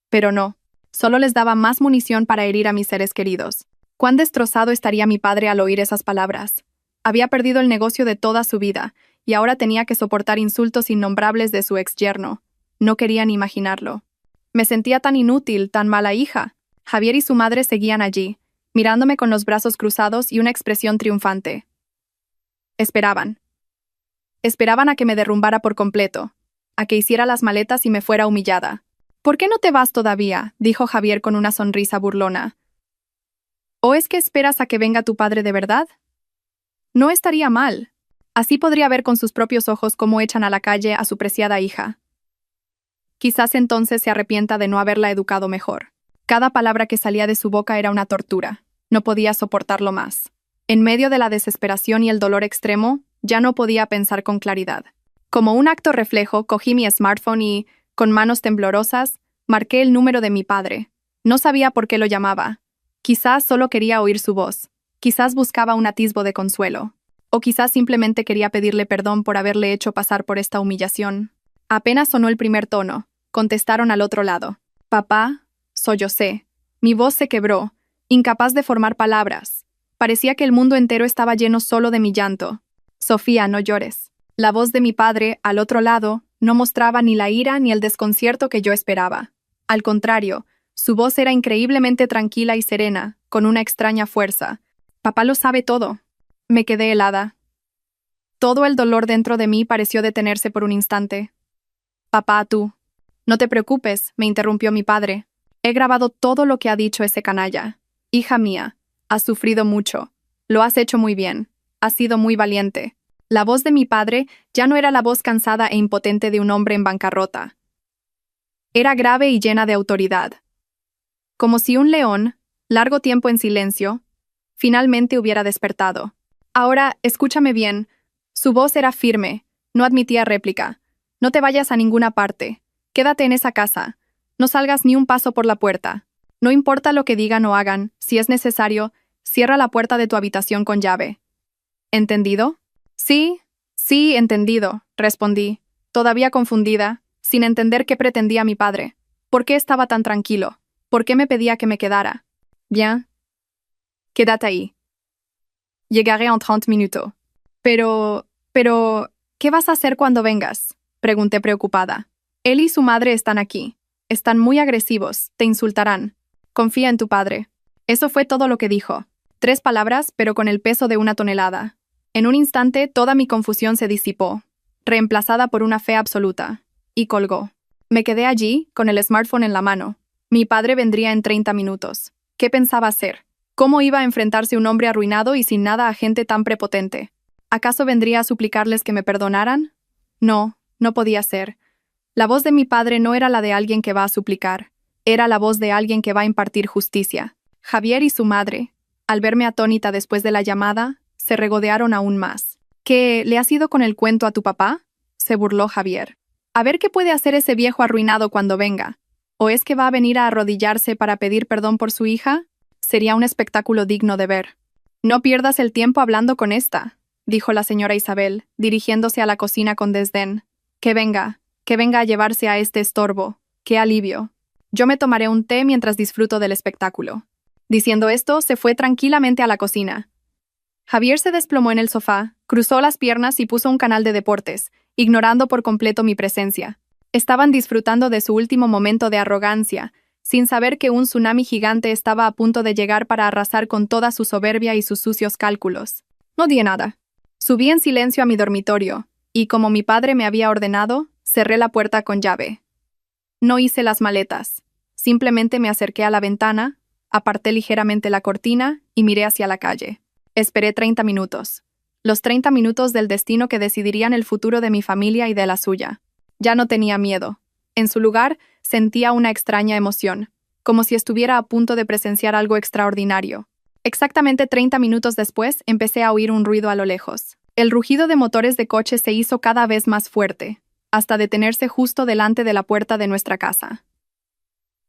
Pero no, solo les daba más munición para herir a mis seres queridos. Cuán destrozado estaría mi padre al oír esas palabras. Había perdido el negocio de toda su vida, y ahora tenía que soportar insultos innombrables de su exyerno. No quería ni imaginarlo. Me sentía tan inútil, tan mala hija. Javier y su madre seguían allí, mirándome con los brazos cruzados y una expresión triunfante. Esperaban. Esperaban a que me derrumbara por completo, a que hiciera las maletas y me fuera humillada. «¿Por qué no te vas todavía?», dijo Javier con una sonrisa burlona. «¿O es que esperas a que venga tu padre de verdad? No estaría mal. Así podría ver con sus propios ojos cómo echan a la calle a su preciada hija. Quizás entonces se arrepienta de no haberla educado mejor». Cada palabra que salía de su boca era una tortura. No podía soportarlo más. En medio de la desesperación y el dolor extremo, ya no podía pensar con claridad. Como un acto reflejo, cogí mi smartphone y, con manos temblorosas, marqué el número de mi padre. No sabía por qué lo llamaba. Quizás solo quería oír su voz. Quizás buscaba un atisbo de consuelo. O quizás simplemente quería pedirle perdón por haberle hecho pasar por esta humillación. Apenas sonó el primer tono. Contestaron al otro lado. «Papá», sollocé. Mi voz se quebró, incapaz de formar palabras. Parecía que el mundo entero estaba lleno solo de mi llanto. «Sofía, no llores». La voz de mi padre, al otro lado, no mostraba ni la ira ni el desconcierto que yo esperaba. Al contrario, su voz era increíblemente tranquila y serena, con una extraña fuerza. «Papá lo sabe todo». Me quedé helada. Todo el dolor dentro de mí pareció detenerse por un instante. «Papá, tú». «No te preocupes», me interrumpió mi padre. «He grabado todo lo que ha dicho ese canalla. Hija mía, has sufrido mucho. Lo has hecho muy bien. Has sido muy valiente». La voz de mi padre ya no era la voz cansada e impotente de un hombre en bancarrota. Era grave y llena de autoridad. Como si un león, largo tiempo en silencio, finalmente hubiera despertado. «Ahora, escúchame bien». Su voz era firme, no admitía réplica. «No te vayas a ninguna parte. Quédate en esa casa. No salgas ni un paso por la puerta. No importa lo que digan o hagan, si es necesario, cierra la puerta de tu habitación con llave. ¿Entendido?» «Sí, entendido», respondí, todavía confundida, sin entender qué pretendía mi padre. ¿Por qué estaba tan tranquilo? ¿Por qué me pedía que me quedara? «Bien. Quédate ahí. Llegaré en 30 minutos». Pero, ¿qué vas a hacer cuando vengas?», pregunté preocupada. «Él y su madre están aquí. Están muy agresivos, te insultarán. Confía en tu padre». Eso fue todo lo que dijo. 3 palabras, pero con el peso de una tonelada. En un instante, toda mi confusión se disipó, reemplazada por una fe absoluta. Y colgó. Me quedé allí, con el smartphone en la mano. Mi padre vendría en 30 minutos. ¿Qué pensaba hacer? ¿Cómo iba a enfrentarse un hombre arruinado y sin nada a gente tan prepotente? ¿Acaso vendría a suplicarles que me perdonaran? No, no podía ser. La voz de mi padre no era la de alguien que va a suplicar. Era la voz de alguien que va a impartir justicia. Javier y su madre, al verme atónita después de la llamada, se regodearon aún más. «¿Qué, le has ido con el cuento a tu papá?», se burló Javier. «A ver qué puede hacer ese viejo arruinado cuando venga. ¿O es que va a venir a arrodillarse para pedir perdón por su hija? Sería un espectáculo digno de ver». «No pierdas el tiempo hablando con esta», dijo la señora Isabel, dirigiéndose a la cocina con desdén. Que venga a llevarse a este estorbo. ¡Qué alivio! Yo me tomaré un té mientras disfruto del espectáculo». Diciendo esto, se fue tranquilamente a la cocina. Javier se desplomó en el sofá, cruzó las piernas y puso un canal de deportes, ignorando por completo mi presencia. Estaban disfrutando de su último momento de arrogancia, sin saber que un tsunami gigante estaba a punto de llegar para arrasar con toda su soberbia y sus sucios cálculos. No di nada. Subí en silencio a mi dormitorio, y como mi padre me había ordenado, cerré la puerta con llave. No hice las maletas. Simplemente me acerqué a la ventana, aparté ligeramente la cortina y miré hacia la calle. Esperé 30 minutos. Los 30 minutos del destino que decidirían el futuro de mi familia y de la suya. Ya no tenía miedo. En su lugar, sentía una extraña emoción, como si estuviera a punto de presenciar algo extraordinario. Exactamente 30 minutos después, empecé a oír un ruido a lo lejos. El rugido de motores de coche se hizo cada vez más fuerte, hasta detenerse justo delante de la puerta de nuestra casa.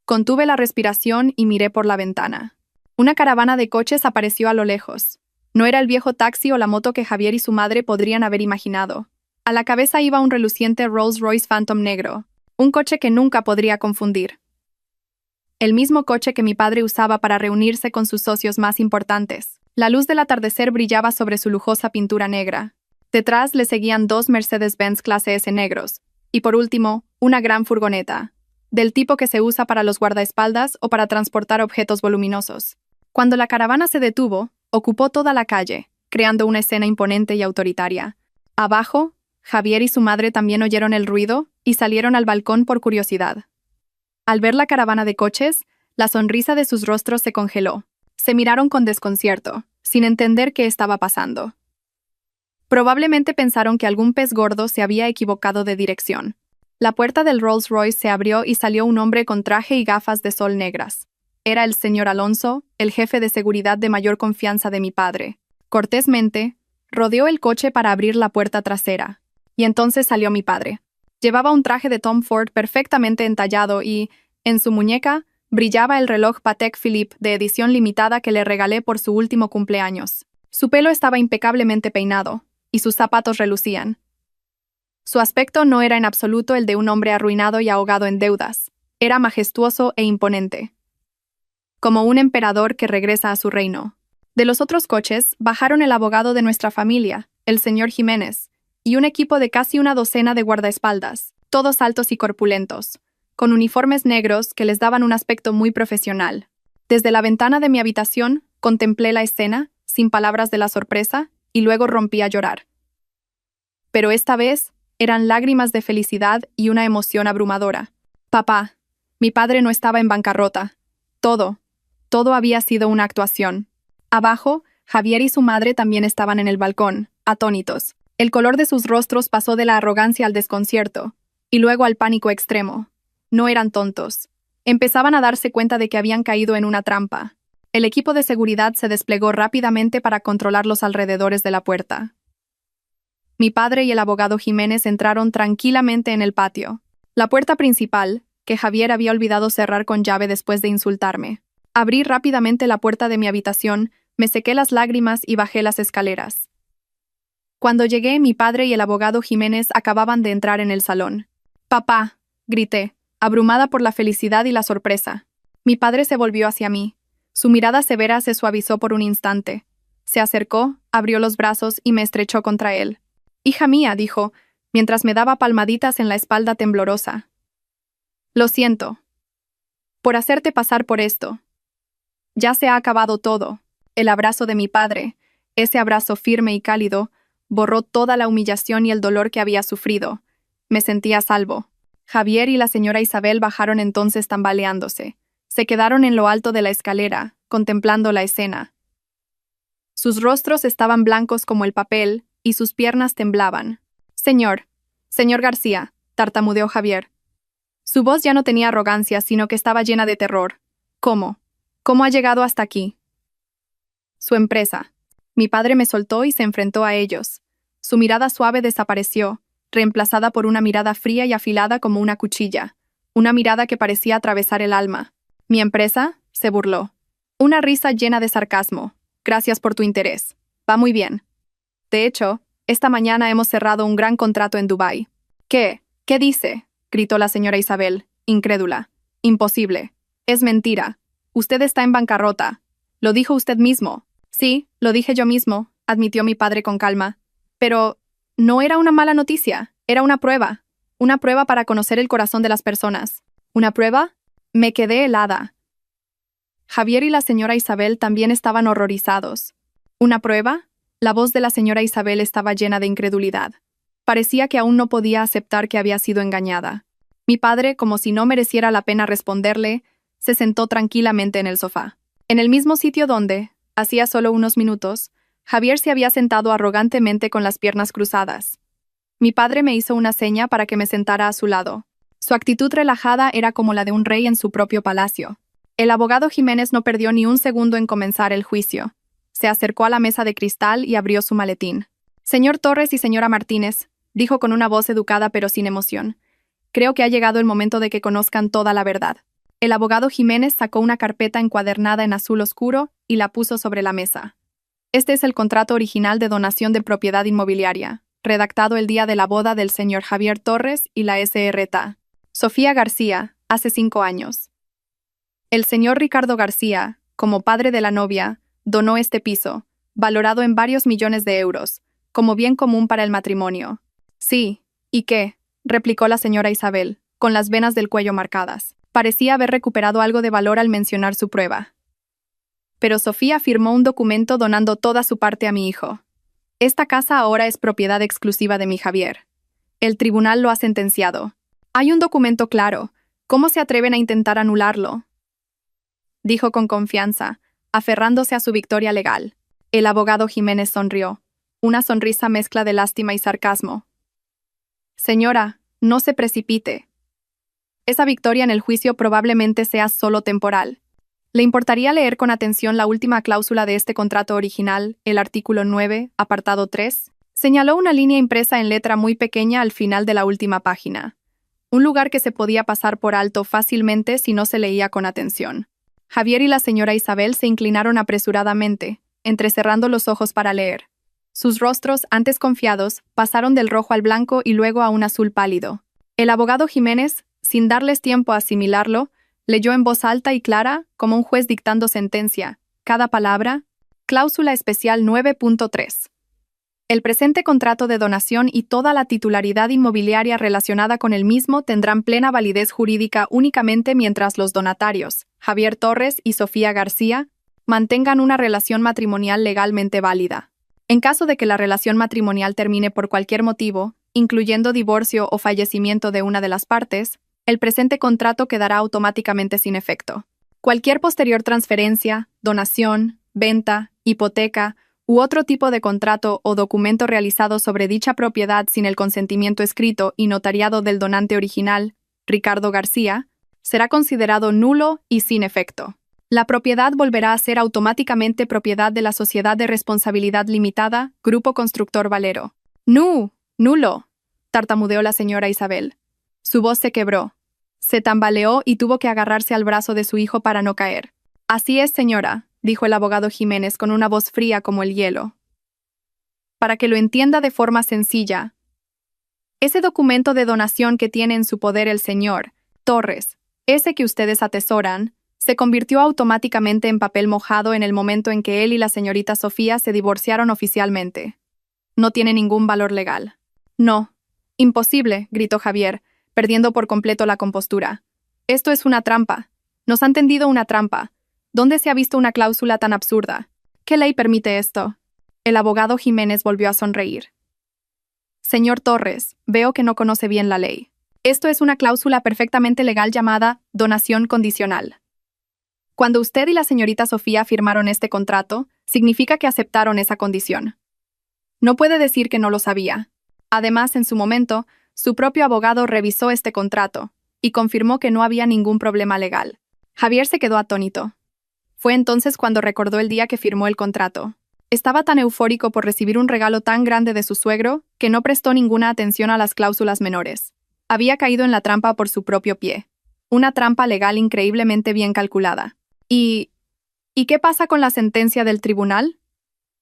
Contuve la respiración y miré por la ventana. Una caravana de coches apareció a lo lejos. No era el viejo taxi o la moto que Javier y su madre podrían haber imaginado. A la cabeza iba un reluciente Rolls-Royce Phantom negro, un coche que nunca podría confundir. El mismo coche que mi padre usaba para reunirse con sus socios más importantes. La luz del atardecer brillaba sobre su lujosa pintura negra. Detrás le seguían dos Mercedes-Benz clase S negros. Y por último, una gran furgoneta, del tipo que se usa para los guardaespaldas o para transportar objetos voluminosos. Cuando la caravana se detuvo, ocupó toda la calle, creando una escena imponente y autoritaria. Abajo, Javier y su madre también oyeron el ruido y salieron al balcón por curiosidad. Al ver la caravana de coches, la sonrisa de sus rostros se congeló. Se miraron con desconcierto, sin entender qué estaba pasando. Probablemente pensaron que algún pez gordo se había equivocado de dirección. La puerta del Rolls Royce se abrió y salió un hombre con traje y gafas de sol negras. Era el señor Alonso, el jefe de seguridad de mayor confianza de mi padre. Cortésmente, rodeó el coche para abrir la puerta trasera. Y entonces salió mi padre. Llevaba un traje de Tom Ford perfectamente entallado y, en su muñeca, brillaba el reloj Patek Philippe de edición limitada que le regalé por su último cumpleaños. Su pelo estaba impecablemente peinado, y sus zapatos relucían. Su aspecto no era en absoluto el de un hombre arruinado y ahogado en deudas. Era majestuoso e imponente, como un emperador que regresa a su reino. De los otros coches bajaron el abogado de nuestra familia, el señor Jiménez, y un equipo de casi una docena de guardaespaldas, todos altos y corpulentos, con uniformes negros que les daban un aspecto muy profesional. Desde la ventana de mi habitación contemplé la escena, sin palabras de la sorpresa, y luego rompí a llorar. Pero esta vez eran lágrimas de felicidad y una emoción abrumadora. Papá, mi padre no estaba en bancarrota. Todo había sido una actuación. Abajo, Javier y su madre también estaban en el balcón, atónitos. El color de sus rostros pasó de la arrogancia al desconcierto, y luego al pánico extremo. No eran tontos. Empezaban a darse cuenta de que habían caído en una trampa. El equipo de seguridad se desplegó rápidamente para controlar los alrededores de la puerta. Mi padre y el abogado Jiménez entraron tranquilamente en el patio. La puerta principal, que Javier había olvidado cerrar con llave después de insultarme. Abrí rápidamente la puerta de mi habitación, me sequé las lágrimas y bajé las escaleras. Cuando llegué, mi padre y el abogado Jiménez acababan de entrar en el salón. «Papá», grité, abrumada por la felicidad y la sorpresa. Mi padre se volvió hacia mí. Su mirada severa se suavizó por un instante. Se acercó, abrió los brazos y me estrechó contra él. «Hija mía», dijo, mientras me daba palmaditas en la espalda temblorosa. «Lo siento por hacerte pasar por esto. Ya se ha acabado todo». El abrazo de mi padre, ese abrazo firme y cálido, borró toda la humillación y el dolor que había sufrido. Me sentía a salvo. Javier y la señora Isabel bajaron entonces tambaleándose. Se quedaron en lo alto de la escalera, contemplando la escena. Sus rostros estaban blancos como el papel, y sus piernas temblaban. Señor García», tartamudeó Javier. Su voz ya no tenía arrogancia, sino que estaba llena de terror. ¿Cómo ha llegado hasta aquí? Su empresa. Mi padre me soltó y se enfrentó a ellos. Su mirada suave desapareció, reemplazada por una mirada fría y afilada como una cuchilla. Una mirada que parecía atravesar el alma. «¿Mi empresa?», se burló. Una risa llena de sarcasmo. «Gracias por tu interés. Va muy bien. De hecho, esta mañana hemos cerrado un gran contrato en Dubái». «¿Qué dice?», gritó la señora Isabel, incrédula. «Imposible. Es mentira. Usted está en bancarrota. Lo dijo usted mismo». «Sí, lo dije yo mismo», admitió mi padre con calma. «Pero no era una mala noticia, era una prueba para conocer el corazón de las personas». «¿Una prueba?». Me quedé helada. Javier y la señora Isabel también estaban horrorizados. ¿Una prueba? La voz de la señora Isabel estaba llena de incredulidad. Parecía que aún no podía aceptar que había sido engañada. Mi padre, como si no mereciera la pena responderle, se sentó tranquilamente en el sofá. En el mismo sitio donde, hacía solo unos minutos, Javier se había sentado arrogantemente con las piernas cruzadas. Mi padre me hizo una seña para que me sentara a su lado. Su actitud relajada era como la de un rey en su propio palacio. El abogado Jiménez no perdió ni un segundo en comenzar el juicio. Se acercó a la mesa de cristal y abrió su maletín. «Señor Torres y señora Martínez», dijo con una voz educada pero sin emoción, «creo que ha llegado el momento de que conozcan toda la verdad». El abogado Jiménez sacó una carpeta encuadernada en azul oscuro y la puso sobre la mesa. «Este es el contrato original de donación de propiedad inmobiliaria, redactado el día de la boda del señor Javier Torres y la Srta. Sofía García, hace 5 años. El señor Ricardo García, como padre de la novia, donó este piso, valorado en varios millones de euros, como bien común para el matrimonio. Sí, ¿y qué?, replicó la señora Isabel, con las venas del cuello marcadas. Parecía haber recuperado algo de valor al mencionar su prueba. Pero Sofía firmó un documento donando toda su parte a mi hijo. Esta casa ahora es propiedad exclusiva de mi Javier. El tribunal lo ha sentenciado. Hay un documento claro. ¿Cómo se atreven a intentar anularlo?, dijo con confianza, aferrándose a su victoria legal. El abogado Jiménez sonrió, una sonrisa mezcla de lástima y sarcasmo. Señora, no se precipite. Esa victoria en el juicio probablemente sea solo temporal. ¿Le importaría leer con atención la última cláusula de este contrato original, el artículo 9, apartado 3? Señaló una línea impresa en letra muy pequeña al final de la última página. Un lugar que se podía pasar por alto fácilmente si no se leía con atención. Javier y la señora Isabel se inclinaron apresuradamente, entrecerrando los ojos para leer. Sus rostros, antes confiados, pasaron del rojo al blanco y luego a un azul pálido. El abogado Jiménez, sin darles tiempo a asimilarlo, leyó en voz alta y clara, como un juez dictando sentencia, cada palabra, cláusula especial 9.3. El presente contrato de donación y toda la titularidad inmobiliaria relacionada con el mismo tendrán plena validez jurídica únicamente mientras los donatarios, Javier Torres y Sofía García, mantengan una relación matrimonial legalmente válida. En caso de que la relación matrimonial termine por cualquier motivo, incluyendo divorcio o fallecimiento de una de las partes, el presente contrato quedará automáticamente sin efecto. Cualquier posterior transferencia, donación, venta, hipoteca u otro tipo de contrato o documento realizado sobre dicha propiedad sin el consentimiento escrito y notariado del donante original, Ricardo García, será considerado nulo y sin efecto. La propiedad volverá a ser automáticamente propiedad de la Sociedad de Responsabilidad Limitada, Grupo Constructor Valero. ¡Nulo!, tartamudeó la señora Isabel. Su voz se quebró. Se tambaleó y tuvo que agarrarse al brazo de su hijo para no caer. Así es, señora, dijo el abogado Jiménez con una voz fría como el hielo. Para que lo entienda de forma sencilla, ese documento de donación que tiene en su poder el señor Torres, ese que ustedes atesoran, se convirtió automáticamente en papel mojado en el momento en que él y la señorita Sofía se divorciaron oficialmente. No tiene ningún valor legal. No. Imposible, gritó Javier, perdiendo por completo la compostura. Esto es una trampa. Nos han tendido una trampa. ¿Dónde se ha visto una cláusula tan absurda? ¿Qué ley permite esto? El abogado Jiménez volvió a sonreír. Señor Torres, veo que no conoce bien la ley. Esto es una cláusula perfectamente legal llamada donación condicional. Cuando usted y la señorita Sofía firmaron este contrato, significa que aceptaron esa condición. No puede decir que no lo sabía. Además, en su momento, su propio abogado revisó este contrato y confirmó que no había ningún problema legal. Javier se quedó atónito. Fue entonces cuando recordó el día que firmó el contrato. Estaba tan eufórico por recibir un regalo tan grande de su suegro que no prestó ninguna atención a las cláusulas menores. Había caído en la trampa por su propio pie. Una trampa legal increíblemente bien calculada. ¿Y qué pasa con la sentencia del tribunal?,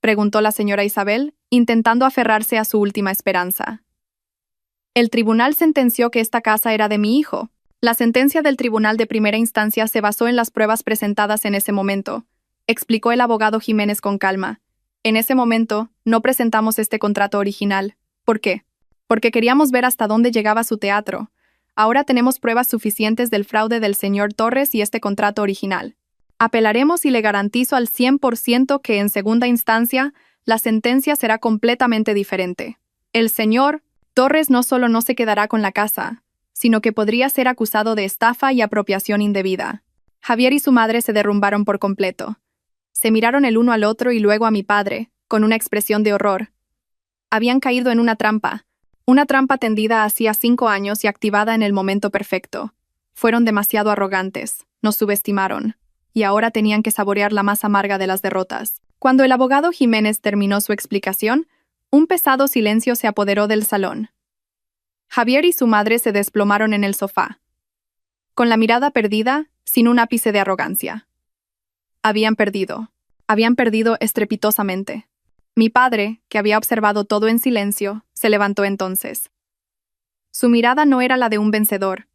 preguntó la señora Isabel, intentando aferrarse a su última esperanza. El tribunal sentenció que esta casa era de mi hijo. La sentencia del tribunal de primera instancia se basó en las pruebas presentadas en ese momento, explicó el abogado Jiménez con calma. En ese momento, no presentamos este contrato original. ¿Por qué? Porque queríamos ver hasta dónde llegaba su teatro. Ahora tenemos pruebas suficientes del fraude del señor Torres y este contrato original. Apelaremos y le garantizo al 100% que en segunda instancia, la sentencia será completamente diferente. El señor Torres no solo no se quedará con la casa, sino que podría ser acusado de estafa y apropiación indebida. Javier y su madre se derrumbaron por completo. Se miraron el uno al otro y luego a mi padre, con una expresión de horror. Habían caído en una trampa tendida hacía 5 años y activada en el momento perfecto. Fueron demasiado arrogantes, nos subestimaron, y ahora tenían que saborear la más amarga de las derrotas. Cuando el abogado Jiménez terminó su explicación, un pesado silencio se apoderó del salón. Javier y su madre se desplomaron en el sofá, con la mirada perdida, sin un ápice de arrogancia. Habían perdido estrepitosamente. Mi padre, que había observado todo en silencio, se levantó entonces. Su mirada no era la de un vencedor.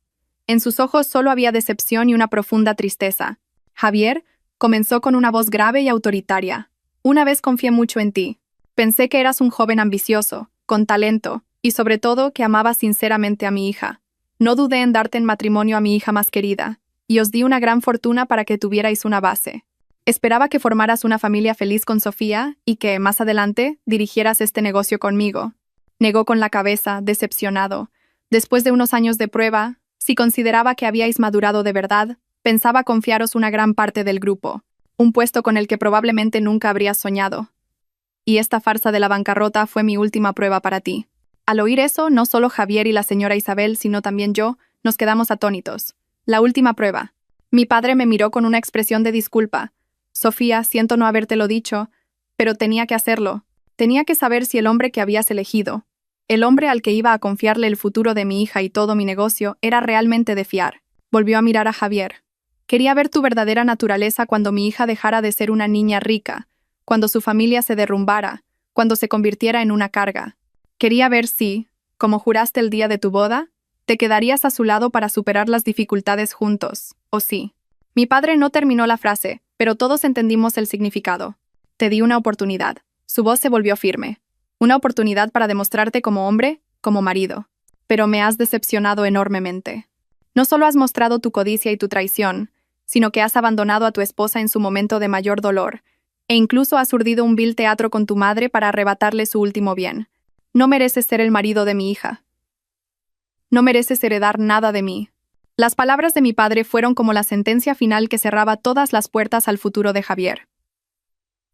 En sus ojos solo había decepción y una profunda tristeza. Javier, Comenzó con una voz grave y autoritaria. Una vez confié mucho en ti. Pensé que eras un joven ambicioso, con talento, y sobre todo que amabas sinceramente a mi hija. No dudé en darte en matrimonio a mi hija más querida, y os di una gran fortuna para que tuvierais una base. Esperaba que formaras una familia feliz con Sofía y que, más adelante, dirigieras este negocio conmigo. Negó con la cabeza, decepcionado. Después de unos años de prueba, si consideraba que habíais madurado de verdad, pensaba confiaros una gran parte del grupo, un puesto con el que probablemente nunca habrías soñado. Y esta farsa de la bancarrota fue mi última prueba para ti. Al oír eso, no solo Javier y la señora Isabel, sino también yo, nos quedamos atónitos. La última prueba. Mi padre me miró con una expresión de disculpa. Sofía, siento no habértelo dicho, pero tenía que hacerlo. Tenía que saber si el hombre que habías elegido, el hombre al que iba a confiarle el futuro de mi hija y todo mi negocio, era realmente de fiar. Volvió a mirar a Javier. Quería ver tu verdadera naturaleza cuando mi hija dejara de ser una niña rica, cuando su familia se derrumbara, cuando se convirtiera en una carga. Quería ver si, como juraste el día de tu boda, te quedarías a su lado para superar las dificultades juntos, o sí. Mi padre no terminó la frase, pero todos entendimos el significado. Te di una oportunidad. Su voz se volvió firme. Una oportunidad para demostrarte como hombre, como marido. Pero me has decepcionado enormemente. No solo has mostrado tu codicia y tu traición, sino que has abandonado a tu esposa en su momento de mayor dolor, e incluso has urdido un vil teatro con tu madre para arrebatarle su último bien. No mereces ser el marido de mi hija. No mereces heredar nada de mí. Las palabras de mi padre fueron como la sentencia final que cerraba todas las puertas al futuro de Javier.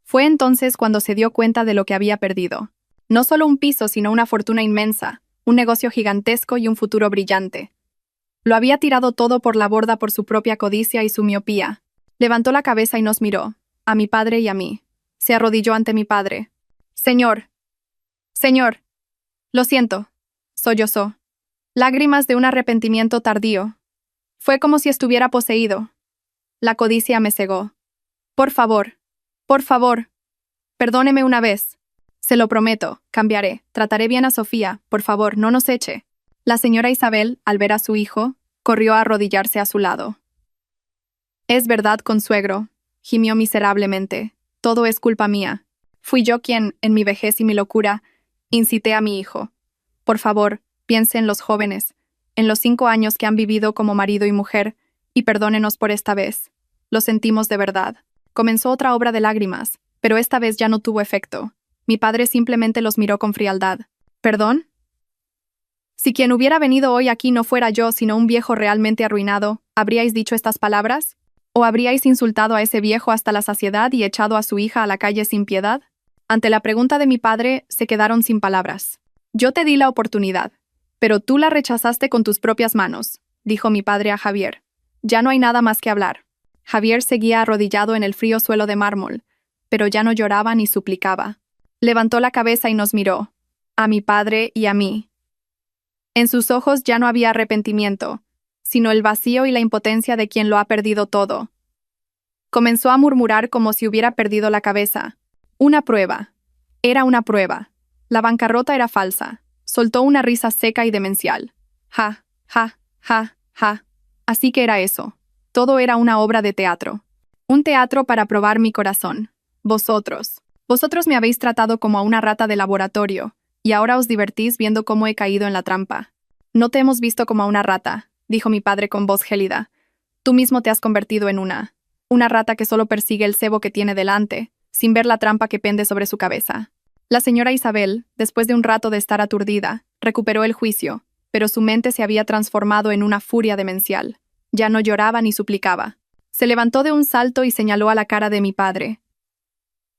Fue entonces cuando se dio cuenta de lo que había perdido. No solo un piso, sino una fortuna inmensa, un negocio gigantesco y un futuro brillante. Lo había tirado todo por la borda por su propia codicia y su miopía. Levantó la cabeza y nos miró, a mi padre y a mí. Se arrodilló ante mi padre. Señor. Señor. Lo siento. Sollozó. Lágrimas de un arrepentimiento tardío. Fue como si estuviera poseído. La codicia me cegó. Por favor. Por favor. Perdóneme una vez. Se lo prometo, cambiaré, trataré bien a Sofía, por favor, no nos eche. La señora Isabel, al ver a su hijo, corrió a arrodillarse a su lado. Es verdad, consuegro, gimió miserablemente. Todo es culpa mía. Fui yo quien, en mi vejez y mi locura, incité a mi hijo. Por favor, piense en los jóvenes, en los 5 años que han vivido como marido y mujer, y perdónenos por esta vez. Lo sentimos de verdad. Comenzó otra obra de lágrimas, pero esta vez ya no tuvo efecto. Mi padre simplemente los miró con frialdad. ¿Perdón? Si quien hubiera venido hoy aquí no fuera yo, sino un viejo realmente arruinado, ¿habríais dicho estas palabras? ¿O habríais insultado a ese viejo hasta la saciedad y echado a su hija a la calle sin piedad? Ante la pregunta de mi padre, se quedaron sin palabras. Yo te di la oportunidad, pero tú la rechazaste con tus propias manos, dijo mi padre a Javier. Ya no hay nada más que hablar. Javier seguía arrodillado en el frío suelo de mármol, pero ya no lloraba ni suplicaba. Levantó la cabeza y nos miró, a mi padre y a mí. En sus ojos ya no había arrepentimiento, sino el vacío y la impotencia de quien lo ha perdido todo. Comenzó a murmurar como si hubiera perdido la cabeza. Una prueba. Era una prueba. La bancarrota era falsa. Soltó una risa seca y demencial. Ja, ja, ja, ja. Así que era eso. Todo era una obra de teatro. Un teatro para probar mi corazón. Vosotros me habéis tratado como a una rata de laboratorio, y ahora os divertís viendo cómo he caído en la trampa. No te hemos visto como a una rata, dijo mi padre con voz gélida. Tú mismo te has convertido en una rata que solo persigue el cebo que tiene delante, sin ver la trampa que pende sobre su cabeza. La señora Isabel, después de un rato de estar aturdida, recuperó el juicio, pero su mente se había transformado en una furia demencial. Ya no lloraba ni suplicaba. Se levantó de un salto y señaló a la cara de mi padre.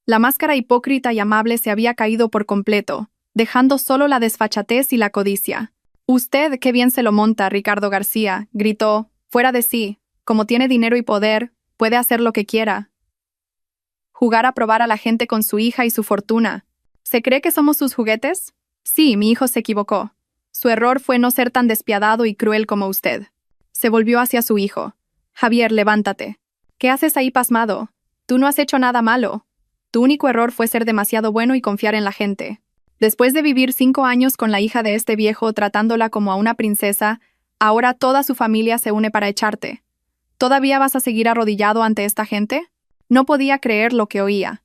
La máscara hipócrita y amable se había caído por completo, dejando solo la desfachatez y la codicia. «Usted, qué bien se lo monta, Ricardo García», gritó, fuera de sí. «Como tiene dinero y poder, puede hacer lo que quiera. Jugar a probar a la gente con su hija y su fortuna. ¿Se cree que somos sus juguetes? Sí, mi hijo se equivocó. Su error fue no ser tan despiadado y cruel como usted». Se volvió hacia su hijo. «Javier, levántate. ¿Qué haces ahí pasmado? Tú no has hecho nada malo. Tu único error fue ser demasiado bueno y confiar en la gente. Después de vivir 5 años con la hija de este viejo tratándola como a una princesa, ahora toda su familia se une para echarte. ¿Todavía vas a seguir arrodillado ante esta gente? No podía creer lo que oía.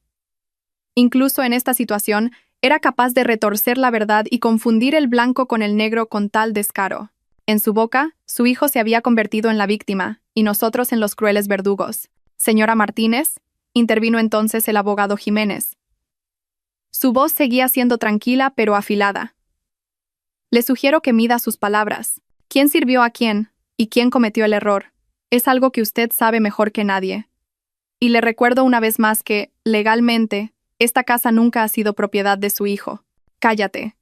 Incluso en esta situación, era capaz de retorcer la verdad y confundir el blanco con el negro con tal descaro. En su boca, su hijo se había convertido en la víctima, y nosotros en los crueles verdugos. Señora Martínez, intervino entonces el abogado Jiménez. Su voz seguía siendo tranquila pero afilada. Le sugiero que mida sus palabras. ¿Quién sirvió a quién? ¿Y quién cometió el error? Es algo que usted sabe mejor que nadie. Y le recuerdo una vez más que, legalmente, esta casa nunca ha sido propiedad de su hijo. Cállate.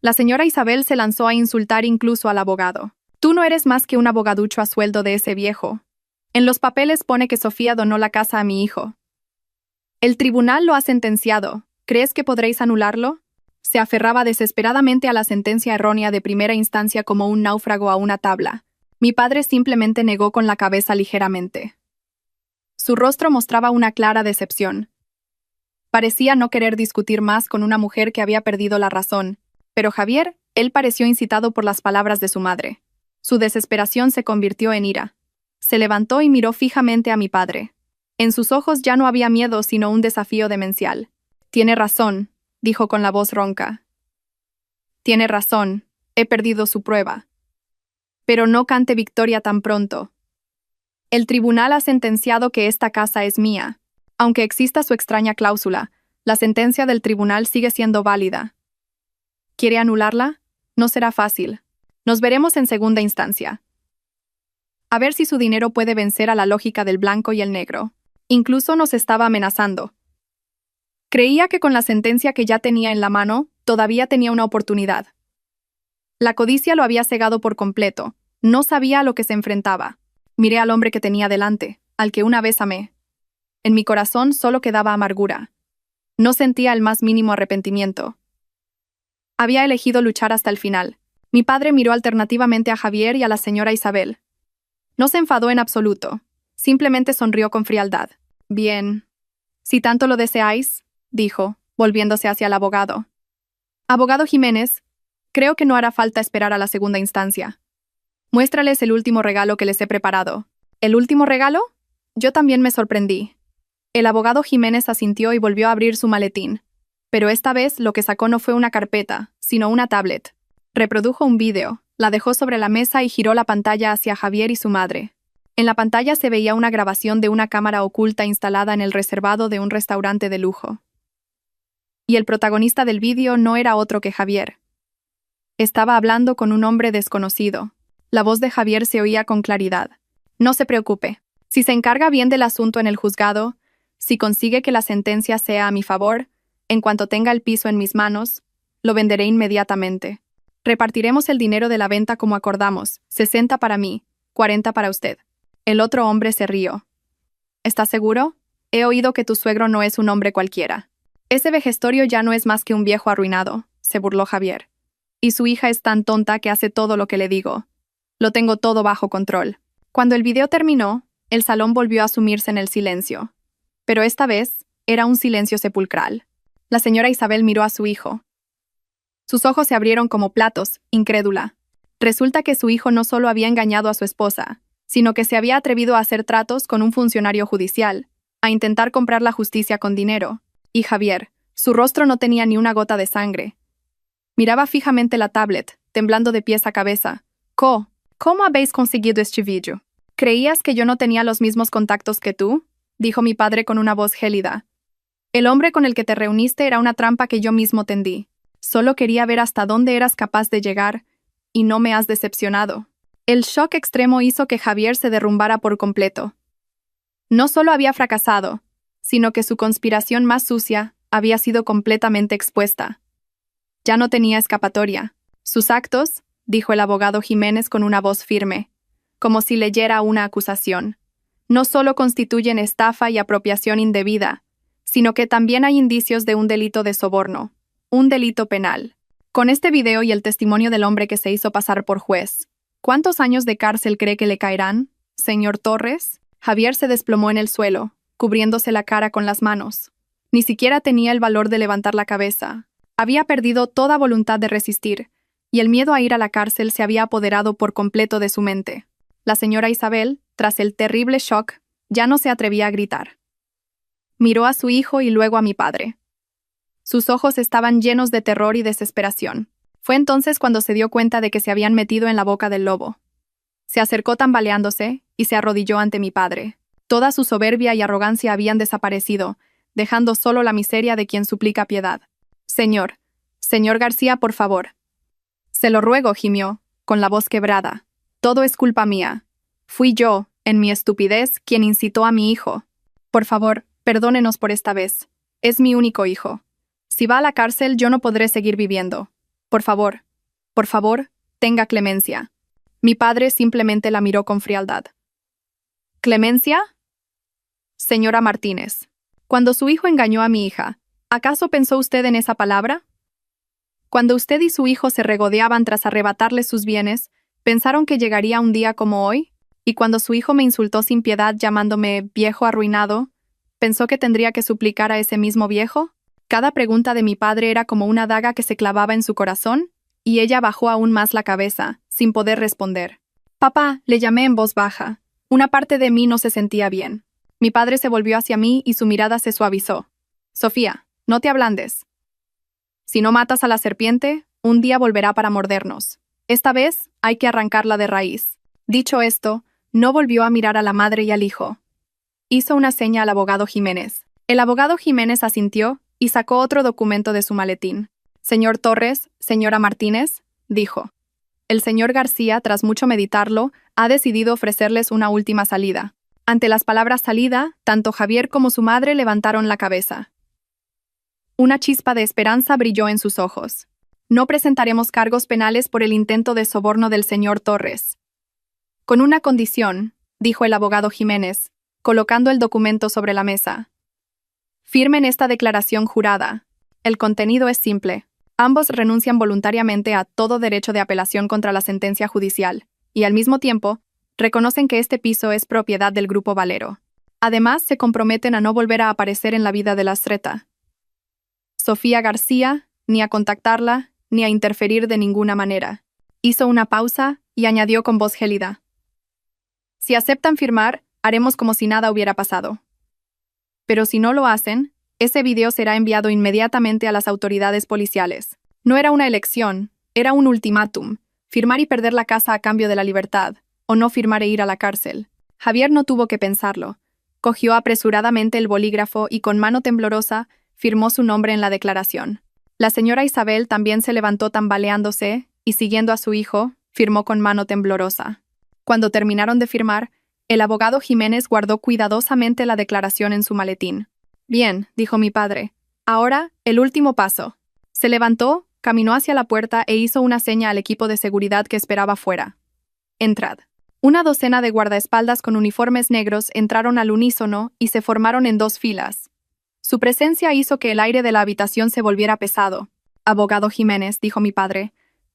La señora Isabel se lanzó a insultar incluso al abogado. Tú no eres más que un abogaducho a sueldo de ese viejo. En los papeles pone que Sofía donó la casa a mi hijo. El tribunal lo ha sentenciado. ¿Crees que podréis anularlo? Se aferraba desesperadamente a la sentencia errónea de primera instancia como un náufrago a una tabla. Mi padre simplemente negó con la cabeza ligeramente. Su rostro mostraba una clara decepción. Parecía no querer discutir más con una mujer que había perdido la razón, pero Javier, él pareció incitado por las palabras de su madre. Su desesperación se convirtió en ira. Se levantó y miró fijamente a mi padre. En sus ojos ya no había miedo sino un desafío demencial. Tiene razón, dijo con la voz ronca. Tiene razón, he perdido su prueba. Pero no cante victoria tan pronto. El tribunal ha sentenciado que esta casa es mía. Aunque exista su extraña cláusula, la sentencia del tribunal sigue siendo válida. ¿Quiere anularla? No será fácil. Nos veremos en segunda instancia. A ver si su dinero puede vencer a la lógica del blanco y el negro. Incluso nos estaba amenazando. Creía que con la sentencia que ya tenía en la mano, todavía tenía una oportunidad. La codicia lo había cegado por completo. No sabía a lo que se enfrentaba. Miré al hombre que tenía delante, al que una vez amé. En mi corazón solo quedaba amargura. No sentía el más mínimo arrepentimiento. Había elegido luchar hasta el final. Mi padre miró alternativamente a Javier y a la señora Isabel. No se enfadó en absoluto. Simplemente sonrió con frialdad. Bien. Si tanto lo deseáis, dijo, volviéndose hacia el abogado. Abogado Jiménez, creo que no hará falta esperar a la segunda instancia. Muéstrales el último regalo que les he preparado. ¿El último regalo? Yo también me sorprendí. El abogado Jiménez asintió y volvió a abrir su maletín. Pero esta vez lo que sacó no fue una carpeta, sino una tablet. Reprodujo un vídeo, la dejó sobre la mesa y giró la pantalla hacia Javier y su madre. En la pantalla se veía una grabación de una cámara oculta instalada en el reservado de un restaurante de lujo. Y el protagonista del vídeo no era otro que Javier. Estaba hablando con un hombre desconocido. La voz de Javier se oía con claridad. No se preocupe. Si se encarga bien del asunto en el juzgado, si consigue que la sentencia sea a mi favor, en cuanto tenga el piso en mis manos, lo venderé inmediatamente. Repartiremos el dinero de la venta como acordamos, 60 para mí, 40 para usted. El otro hombre se rió. ¿Estás seguro? He oído que tu suegro no es un hombre cualquiera. Ese vejestorio ya no es más que un viejo arruinado, se burló Javier. Y su hija es tan tonta que hace todo lo que le digo. Lo tengo todo bajo control. Cuando el video terminó, el salón volvió a sumirse en el silencio. Pero esta vez, era un silencio sepulcral. La señora Isabel miró a su hijo. Sus ojos se abrieron como platos, incrédula. Resulta que su hijo no solo había engañado a su esposa, sino que se había atrevido a hacer tratos con un funcionario judicial, a intentar comprar la justicia con dinero. Y Javier, su rostro no tenía ni una gota de sangre. Miraba fijamente la tablet, temblando de pies a cabeza. ¿Cómo habéis conseguido este vídeo? ¿Creías que yo no tenía los mismos contactos que tú? Dijo mi padre con una voz gélida. El hombre con el que te reuniste era una trampa que yo mismo tendí. Solo quería ver hasta dónde eras capaz de llegar, y no me has decepcionado. El shock extremo hizo que Javier se derrumbara por completo. No solo había fracasado, sino que su conspiración más sucia había sido completamente expuesta. Ya no tenía escapatoria. Sus actos, dijo el abogado Jiménez con una voz firme, como si leyera una acusación, no solo constituyen estafa y apropiación indebida, sino que también hay indicios de un delito de soborno, un delito penal. Con este video y el testimonio del hombre que se hizo pasar por juez, ¿cuántos años de cárcel cree que le caerán, señor Torres? Javier se desplomó en el suelo, cubriéndose la cara con las manos. Ni siquiera tenía el valor de levantar la cabeza. Había perdido toda voluntad de resistir, y el miedo a ir a la cárcel se había apoderado por completo de su mente. La señora Isabel, tras el terrible shock, ya no se atrevía a gritar. Miró a su hijo y luego a mi padre. Sus ojos estaban llenos de terror y desesperación. Fue entonces cuando se dio cuenta de que se habían metido en la boca del lobo. Se acercó tambaleándose y se arrodilló ante mi padre. Toda su soberbia y arrogancia habían desaparecido, dejando solo la miseria de quien suplica piedad. Señor García, por favor. Se lo ruego, gimió, con la voz quebrada. Todo es culpa mía. Fui yo, en mi estupidez, quien incitó a mi hijo. Por favor, perdónenos por esta vez. Es mi único hijo. Si va a la cárcel, yo no podré seguir viviendo. Por favor, tenga clemencia. Mi padre simplemente la miró con frialdad. ¿Clemencia? Señora Martínez, cuando su hijo engañó a mi hija, ¿acaso pensó usted en esa palabra? Cuando usted y su hijo se regodeaban tras arrebatarle sus bienes, ¿pensaron que llegaría un día como hoy? Y cuando su hijo me insultó sin piedad llamándome viejo arruinado, ¿pensó que tendría que suplicar a ese mismo viejo? Cada pregunta de mi padre era como una daga que se clavaba en su corazón, y ella bajó aún más la cabeza, sin poder responder. Papá, le llamé en voz baja. Una parte de mí no se sentía bien. Mi padre se volvió hacia mí y su mirada se suavizó. Sofía, no te ablandes. Si no matas a la serpiente, un día volverá para mordernos. Esta vez hay que arrancarla de raíz. Dicho esto, no volvió a mirar a la madre y al hijo. Hizo una seña al abogado Jiménez. El abogado Jiménez asintió y sacó otro documento de su maletín. Señor Torres, señora Martínez, dijo. El señor García, tras mucho meditarlo, ha decidido ofrecerles una última salida. Ante las palabras salida, tanto Javier como su madre levantaron la cabeza. Una chispa de esperanza brilló en sus ojos. No presentaremos cargos penales por el intento de soborno del señor Torres. Con una condición, dijo el abogado Jiménez, colocando el documento sobre la mesa. Firmen esta declaración jurada. El contenido es simple. Ambos renuncian voluntariamente a todo derecho de apelación contra la sentencia judicial, y al mismo tiempo, reconocen que este piso es propiedad del Grupo Valero. Además, se comprometen a no volver a aparecer en la vida de la Streta. Sofía García, ni a contactarla, ni a interferir de ninguna manera. Hizo una pausa y añadió con voz gélida. Si aceptan firmar, haremos como si nada hubiera pasado. Pero si no lo hacen, ese video será enviado inmediatamente a las autoridades policiales. No era una elección, era un ultimátum, firmar y perder la casa a cambio de la libertad, o no firmar e ir a la cárcel. Javier no tuvo que pensarlo. Cogió apresuradamente el bolígrafo y con mano temblorosa firmó su nombre en la declaración. La señora Isabel también se levantó tambaleándose y, siguiendo a su hijo, firmó con mano temblorosa. Cuando terminaron de firmar, el abogado Jiménez guardó cuidadosamente la declaración en su maletín. Bien, dijo mi padre. Ahora, el último paso. Se levantó, caminó hacia la puerta e hizo una seña al equipo de seguridad que esperaba fuera. Entrad. Una docena de guardaespaldas con uniformes negros entraron al unísono y se formaron en 2 filas. Su presencia hizo que el aire de la habitación se volviera pesado. Abogado Jiménez, dijo mi padre,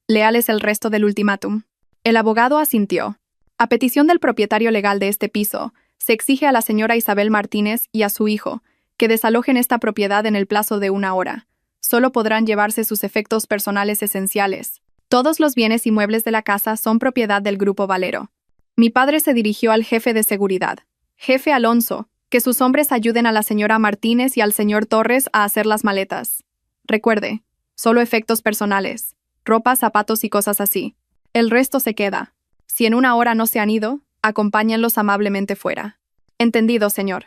léales el resto del ultimátum. El abogado asintió. A petición del propietario legal de este piso, se exige a la señora Isabel Martínez y a su hijo que desalojen esta propiedad en el plazo de 1 hora. Solo podrán llevarse sus efectos personales esenciales. Todos los bienes y muebles de la casa son propiedad del Grupo Valero. Mi padre se dirigió al jefe de seguridad. Jefe Alonso, que sus hombres ayuden a la señora Martínez y al señor Torres a hacer las maletas. Recuerde, solo efectos personales, ropa, zapatos y cosas así. El resto se queda. Si en 1 hora no se han ido, acompáñenlos amablemente fuera. Entendido, señor.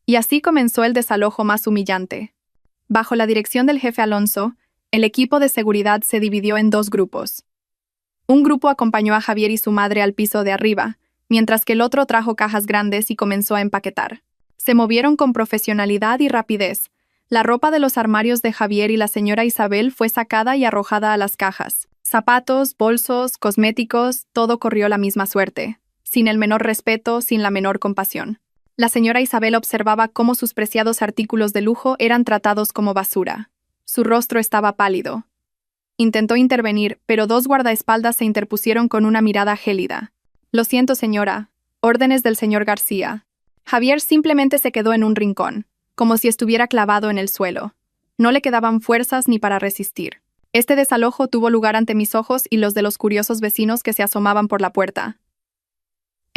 Y así comenzó el desalojo más humillante. Bajo la dirección del jefe Alonso, el equipo de seguridad se dividió en 2 grupos. Un grupo acompañó a Javier y su madre al piso de arriba, mientras que el otro trajo cajas grandes y comenzó a empaquetar. Se movieron con profesionalidad y rapidez. La ropa de los armarios de Javier y la señora Isabel fue sacada y arrojada a las cajas. Zapatos, bolsos, cosméticos, todo corrió la misma suerte, sin el menor respeto, sin la menor compasión. La señora Isabel observaba cómo sus preciados artículos de lujo eran tratados como basura. Su rostro estaba pálido. Intentó intervenir, pero 2 guardaespaldas se interpusieron con una mirada gélida. Lo siento, señora. Órdenes del señor García. Javier simplemente se quedó en un rincón, como si estuviera clavado en el suelo. No le quedaban fuerzas ni para resistir. Este desalojo tuvo lugar ante mis ojos y los de los curiosos vecinos que se asomaban por la puerta.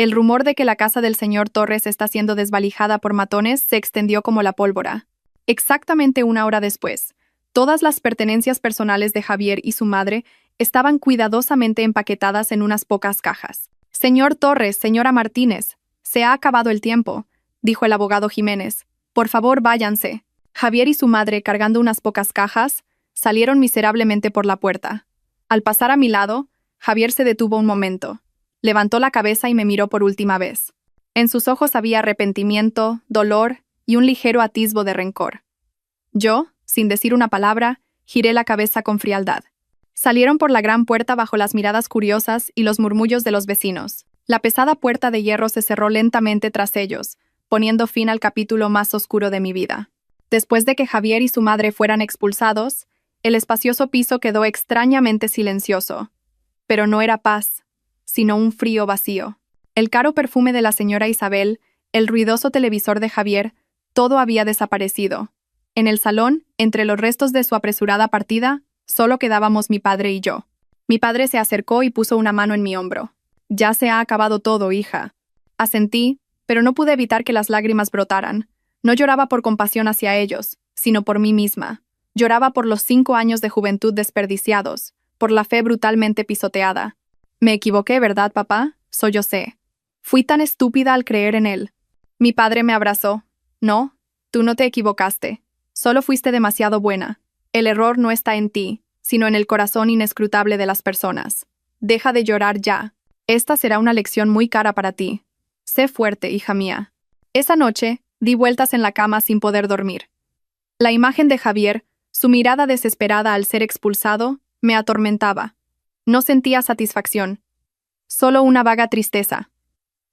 El rumor de que la casa del señor Torres está siendo desvalijada por matones se extendió como la pólvora. Exactamente una hora después, todas las pertenencias personales de Javier y su madre estaban cuidadosamente empaquetadas en unas pocas cajas. Señor Torres, señora Martínez, se ha acabado el tiempo, dijo el abogado Jiménez. Por favor, váyanse. Javier y su madre, cargando unas pocas cajas, salieron miserablemente por la puerta. Al pasar a mi lado, Javier se detuvo un momento. Levantó la cabeza y me miró por última vez. En sus ojos había arrepentimiento, dolor y un ligero atisbo de rencor. Yo, sin decir una palabra, giré la cabeza con frialdad. Salieron por la gran puerta bajo las miradas curiosas y los murmullos de los vecinos. La pesada puerta de hierro se cerró lentamente tras ellos, poniendo fin al capítulo más oscuro de mi vida. Después de que Javier y su madre fueran expulsados, el espacioso piso quedó extrañamente silencioso. Pero no era paz, sino un frío vacío. El caro perfume de la señora Isabel, el ruidoso televisor de Javier, todo había desaparecido. En el salón, entre los restos de su apresurada partida, solo quedábamos mi padre y yo. Mi padre se acercó y puso una mano en mi hombro. «Ya se ha acabado todo, hija». Asentí, pero no pude evitar que las lágrimas brotaran. No lloraba por compasión hacia ellos, sino por mí misma. Lloraba por los 5 años de juventud desperdiciados, por la fe brutalmente pisoteada. Me equivoqué, ¿verdad, papá? Sollocé. Fui tan estúpida al creer en él. Mi padre me abrazó. No, tú no te equivocaste. Solo fuiste demasiado buena. El error no está en ti, sino en el corazón inescrutable de las personas. Deja de llorar ya. Esta será una lección muy cara para ti. Sé fuerte, hija mía. Esa noche, di vueltas en la cama sin poder dormir. La imagen de Javier, su mirada desesperada al ser expulsado, me atormentaba. No sentía satisfacción. Solo una vaga tristeza.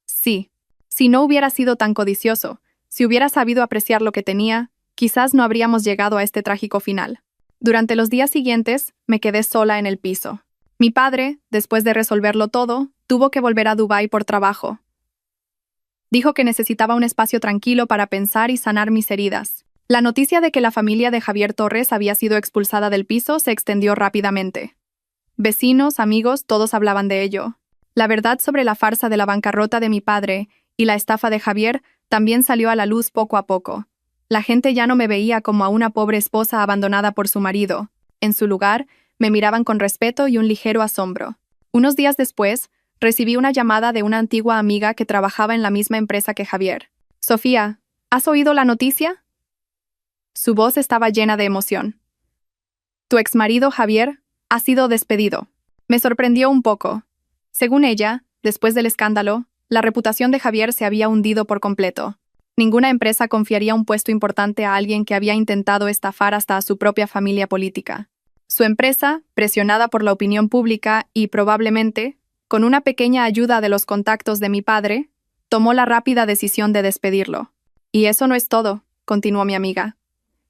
Sí, si no hubiera sido tan codicioso, si hubiera sabido apreciar lo que tenía, quizás no habríamos llegado a este trágico final. Durante los días siguientes, me quedé sola en el piso. Mi padre, después de resolverlo todo, tuvo que volver a Dubái por trabajo. Dijo que necesitaba un espacio tranquilo para pensar y sanar mis heridas. La noticia de que la familia de Javier Torres había sido expulsada del piso se extendió rápidamente. Vecinos, amigos, todos hablaban de ello. La verdad sobre la farsa de la bancarrota de mi padre y la estafa de Javier también salió a la luz poco a poco. La gente ya no me veía como a una pobre esposa abandonada por su marido. En su lugar, me miraban con respeto y un ligero asombro. Unos días después, recibí una llamada de una antigua amiga que trabajaba en la misma empresa que Javier. «Sofía, ¿has oído la noticia?» Su voz estaba llena de emoción. «Tu exmarido, Javier, ha sido despedido». Me sorprendió un poco. Según ella, después del escándalo, la reputación de Javier se había hundido por completo. Ninguna empresa confiaría un puesto importante a alguien que había intentado estafar hasta a su propia familia política. Su empresa, presionada por la opinión pública y, probablemente, con una pequeña ayuda de los contactos de mi padre, tomó la rápida decisión de despedirlo. «Y eso no es todo», continuó mi amiga.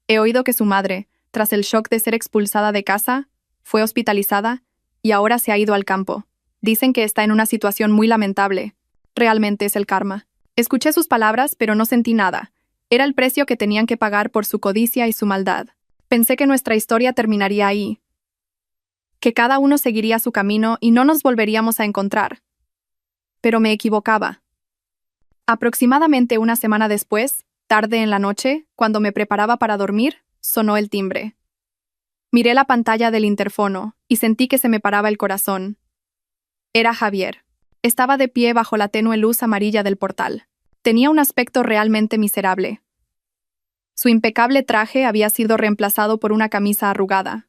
«He oído que su madre, tras el shock de ser expulsada de casa, fue hospitalizada y ahora se ha ido al campo. Dicen que está en una situación muy lamentable. Realmente es el karma». Escuché sus palabras, pero no sentí nada. Era el precio que tenían que pagar por su codicia y su maldad. Pensé que nuestra historia terminaría ahí, que cada uno seguiría su camino y no nos volveríamos a encontrar. Pero me equivocaba. Aproximadamente una semana después, tarde en la noche, cuando me preparaba para dormir, sonó el timbre. Miré la pantalla del interfono y sentí que se me paraba el corazón. Era Javier. Estaba de pie bajo la tenue luz amarilla del portal. Tenía un aspecto realmente miserable. Su impecable traje había sido reemplazado por una camisa arrugada.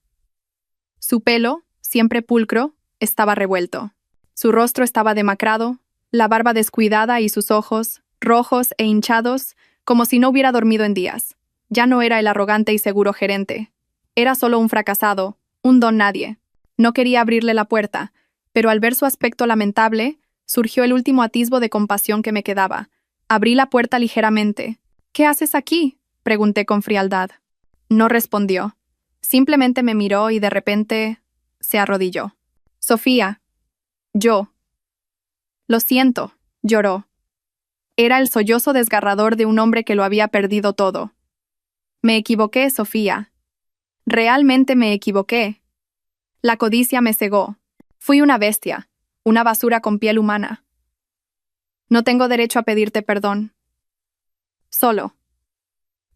Su pelo, siempre pulcro, estaba revuelto. Su rostro estaba demacrado, la barba descuidada y sus ojos, rojos e hinchados, como si no hubiera dormido en días. Ya no era el arrogante y seguro gerente. Era solo un fracasado, un don nadie. No quería abrirle la puerta, pero al ver su aspecto lamentable, surgió el último atisbo de compasión que me quedaba. Abrí la puerta ligeramente. «¿Qué haces aquí?», pregunté con frialdad. No respondió. Simplemente me miró y de repente se arrodilló. «Sofía». «Yo». «Lo siento», lloró. Era el sollozo desgarrador de un hombre que lo había perdido todo. «Me equivoqué, Sofía. Realmente me equivoqué. La codicia me cegó. Fui una bestia, una basura con piel humana». No tengo derecho a pedirte perdón.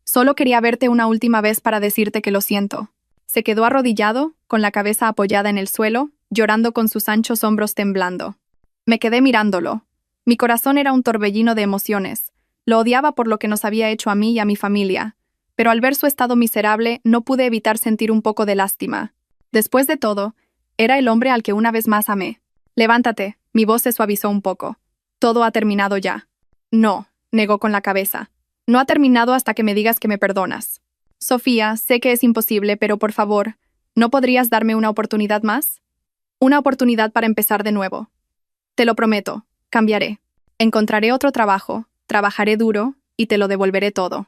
Solo quería verte una última vez para decirte que lo siento. Se quedó arrodillado, con la cabeza apoyada en el suelo, llorando con sus anchos hombros temblando. Me quedé mirándolo. Mi corazón era un torbellino de emociones. Lo odiaba por lo que nos había hecho a mí y a mi familia. Pero al ver su estado miserable, no pude evitar sentir un poco de lástima. Después de todo, era el hombre al que una vez más amé. Levántate, mi voz se suavizó un poco. Todo ha terminado ya. No, negó con la cabeza. No ha terminado hasta que me digas que me perdonas. Sofía, sé que es imposible, pero por favor, ¿no podrías darme una oportunidad más? Una oportunidad para empezar de nuevo. Te lo prometo, cambiaré. Encontraré otro trabajo, trabajaré duro, y te lo devolveré todo.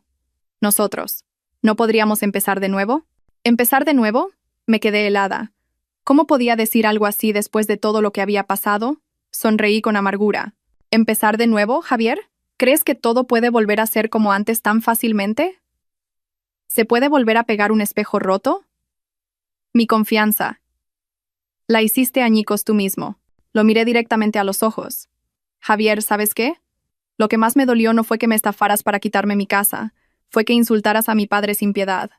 Nosotros, ¿no podríamos empezar de nuevo? ¿Empezar de nuevo? Me quedé helada. ¿Cómo podía decir algo así después de todo lo que había pasado? Sonreí con amargura. ¿Empezar de nuevo, Javier? ¿Crees que todo puede volver a ser como antes tan fácilmente? ¿Se puede volver a pegar un espejo roto? Mi confianza. La hiciste añicos tú mismo. Lo miré directamente a los ojos. Javier, ¿sabes qué? Lo que más me dolió no fue que me estafaras para quitarme mi casa, fue que insultaras a mi padre sin piedad.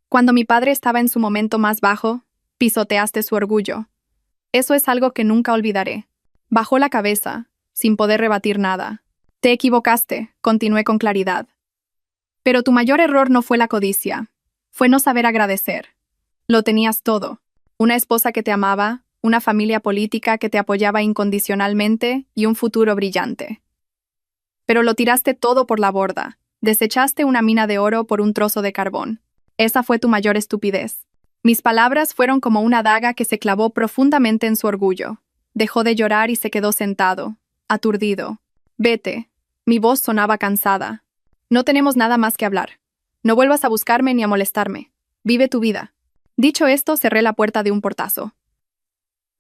Cuando mi padre estaba en su momento más bajo, pisoteaste su orgullo. Eso es algo que nunca olvidaré. Bajó la cabeza, sin poder rebatir nada. Te equivocaste, continué con claridad. Pero tu mayor error no fue la codicia, fue no saber agradecer. Lo tenías todo. Una esposa que te amaba, una familia política que te apoyaba incondicionalmente y un futuro brillante. Pero lo tiraste todo por la borda. Desechaste una mina de oro por un trozo de carbón. Esa fue tu mayor estupidez. Mis palabras fueron como una daga que se clavó profundamente en su orgullo. Dejó de llorar y se quedó sentado, aturdido. Vete. Mi voz sonaba cansada. No tenemos nada más que hablar. No vuelvas a buscarme ni a molestarme. Vive tu vida. Dicho esto, cerré la puerta de un portazo.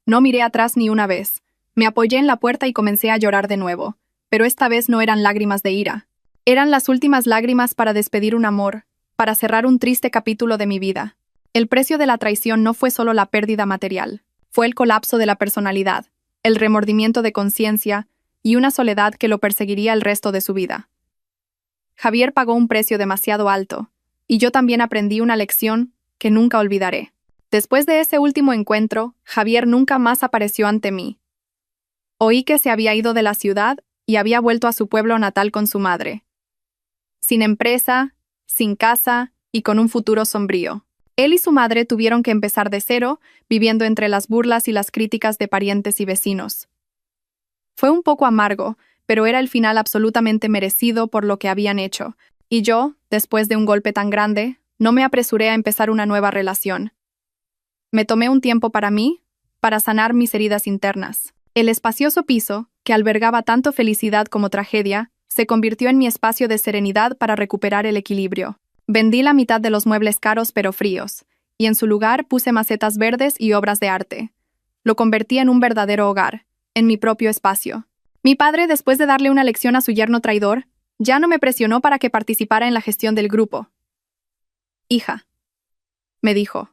No miré atrás ni una vez. Me apoyé en la puerta y comencé a llorar de nuevo. Pero esta vez no eran lágrimas de ira. Eran las últimas lágrimas para despedir un amor, para cerrar un triste capítulo de mi vida. El precio de la traición no fue solo la pérdida material, fue el colapso de la personalidad, el remordimiento de conciencia y una soledad que lo perseguiría el resto de su vida. Javier pagó un precio demasiado alto, y yo también aprendí una lección que nunca olvidaré. Después de ese último encuentro, Javier nunca más apareció ante mí. Oí que se había ido de la ciudad y había vuelto a su pueblo natal con su madre. Sin empresa, sin casa y con un futuro sombrío. Él y su madre tuvieron que empezar de cero, viviendo entre las burlas y las críticas de parientes y vecinos. Fue un poco amargo, pero era el final absolutamente merecido por lo que habían hecho, y yo, después de un golpe tan grande, no me apresuré a empezar una nueva relación. Me tomé un tiempo para mí, para sanar mis heridas internas. El espacioso piso, que albergaba tanto felicidad como tragedia, se convirtió en mi espacio de serenidad para recuperar el equilibrio. Vendí la mitad de los muebles caros pero fríos, y en su lugar puse macetas verdes y obras de arte. Lo convertí en un verdadero hogar, en mi propio espacio. Mi padre, después de darle una lección a su yerno traidor, ya no me presionó para que participara en la gestión del grupo. Hija, me dijo,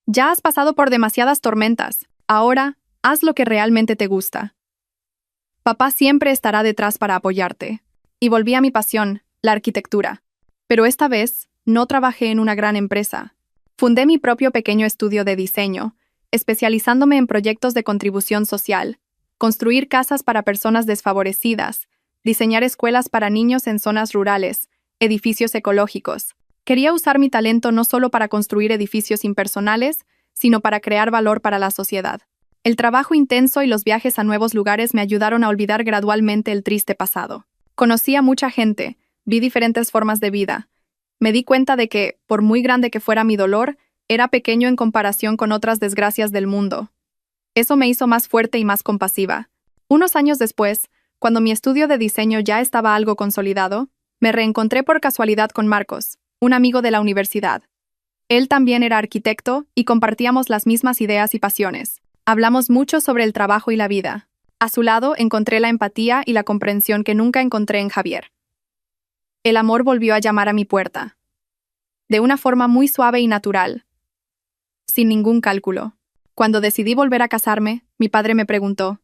ya has pasado por demasiadas tormentas, ahora, haz lo que realmente te gusta. Papá siempre estará detrás para apoyarte. Y volví a mi pasión, la arquitectura. Pero esta vez, no trabajé en una gran empresa. Fundé mi propio pequeño estudio de diseño, especializándome en proyectos de contribución social, construir casas para personas desfavorecidas, diseñar escuelas para niños en zonas rurales, edificios ecológicos. Quería usar mi talento no solo para construir edificios impersonales, sino para crear valor para la sociedad. El trabajo intenso y los viajes a nuevos lugares me ayudaron a olvidar gradualmente el triste pasado. Conocí a mucha gente, vi diferentes formas de vida. Me di cuenta de que, por muy grande que fuera mi dolor, era pequeño en comparación con otras desgracias del mundo. Eso me hizo más fuerte y más compasiva. Unos años después, cuando mi estudio de diseño ya estaba algo consolidado, me reencontré por casualidad con Marcos, un amigo de la universidad. Él también era arquitecto y compartíamos las mismas ideas y pasiones. Hablamos mucho sobre el trabajo y la vida. A su lado encontré la empatía y la comprensión que nunca encontré en Javier. El amor volvió a llamar a mi puerta. De una forma muy suave y natural. Sin ningún cálculo. Cuando decidí volver a casarme, mi padre me preguntó,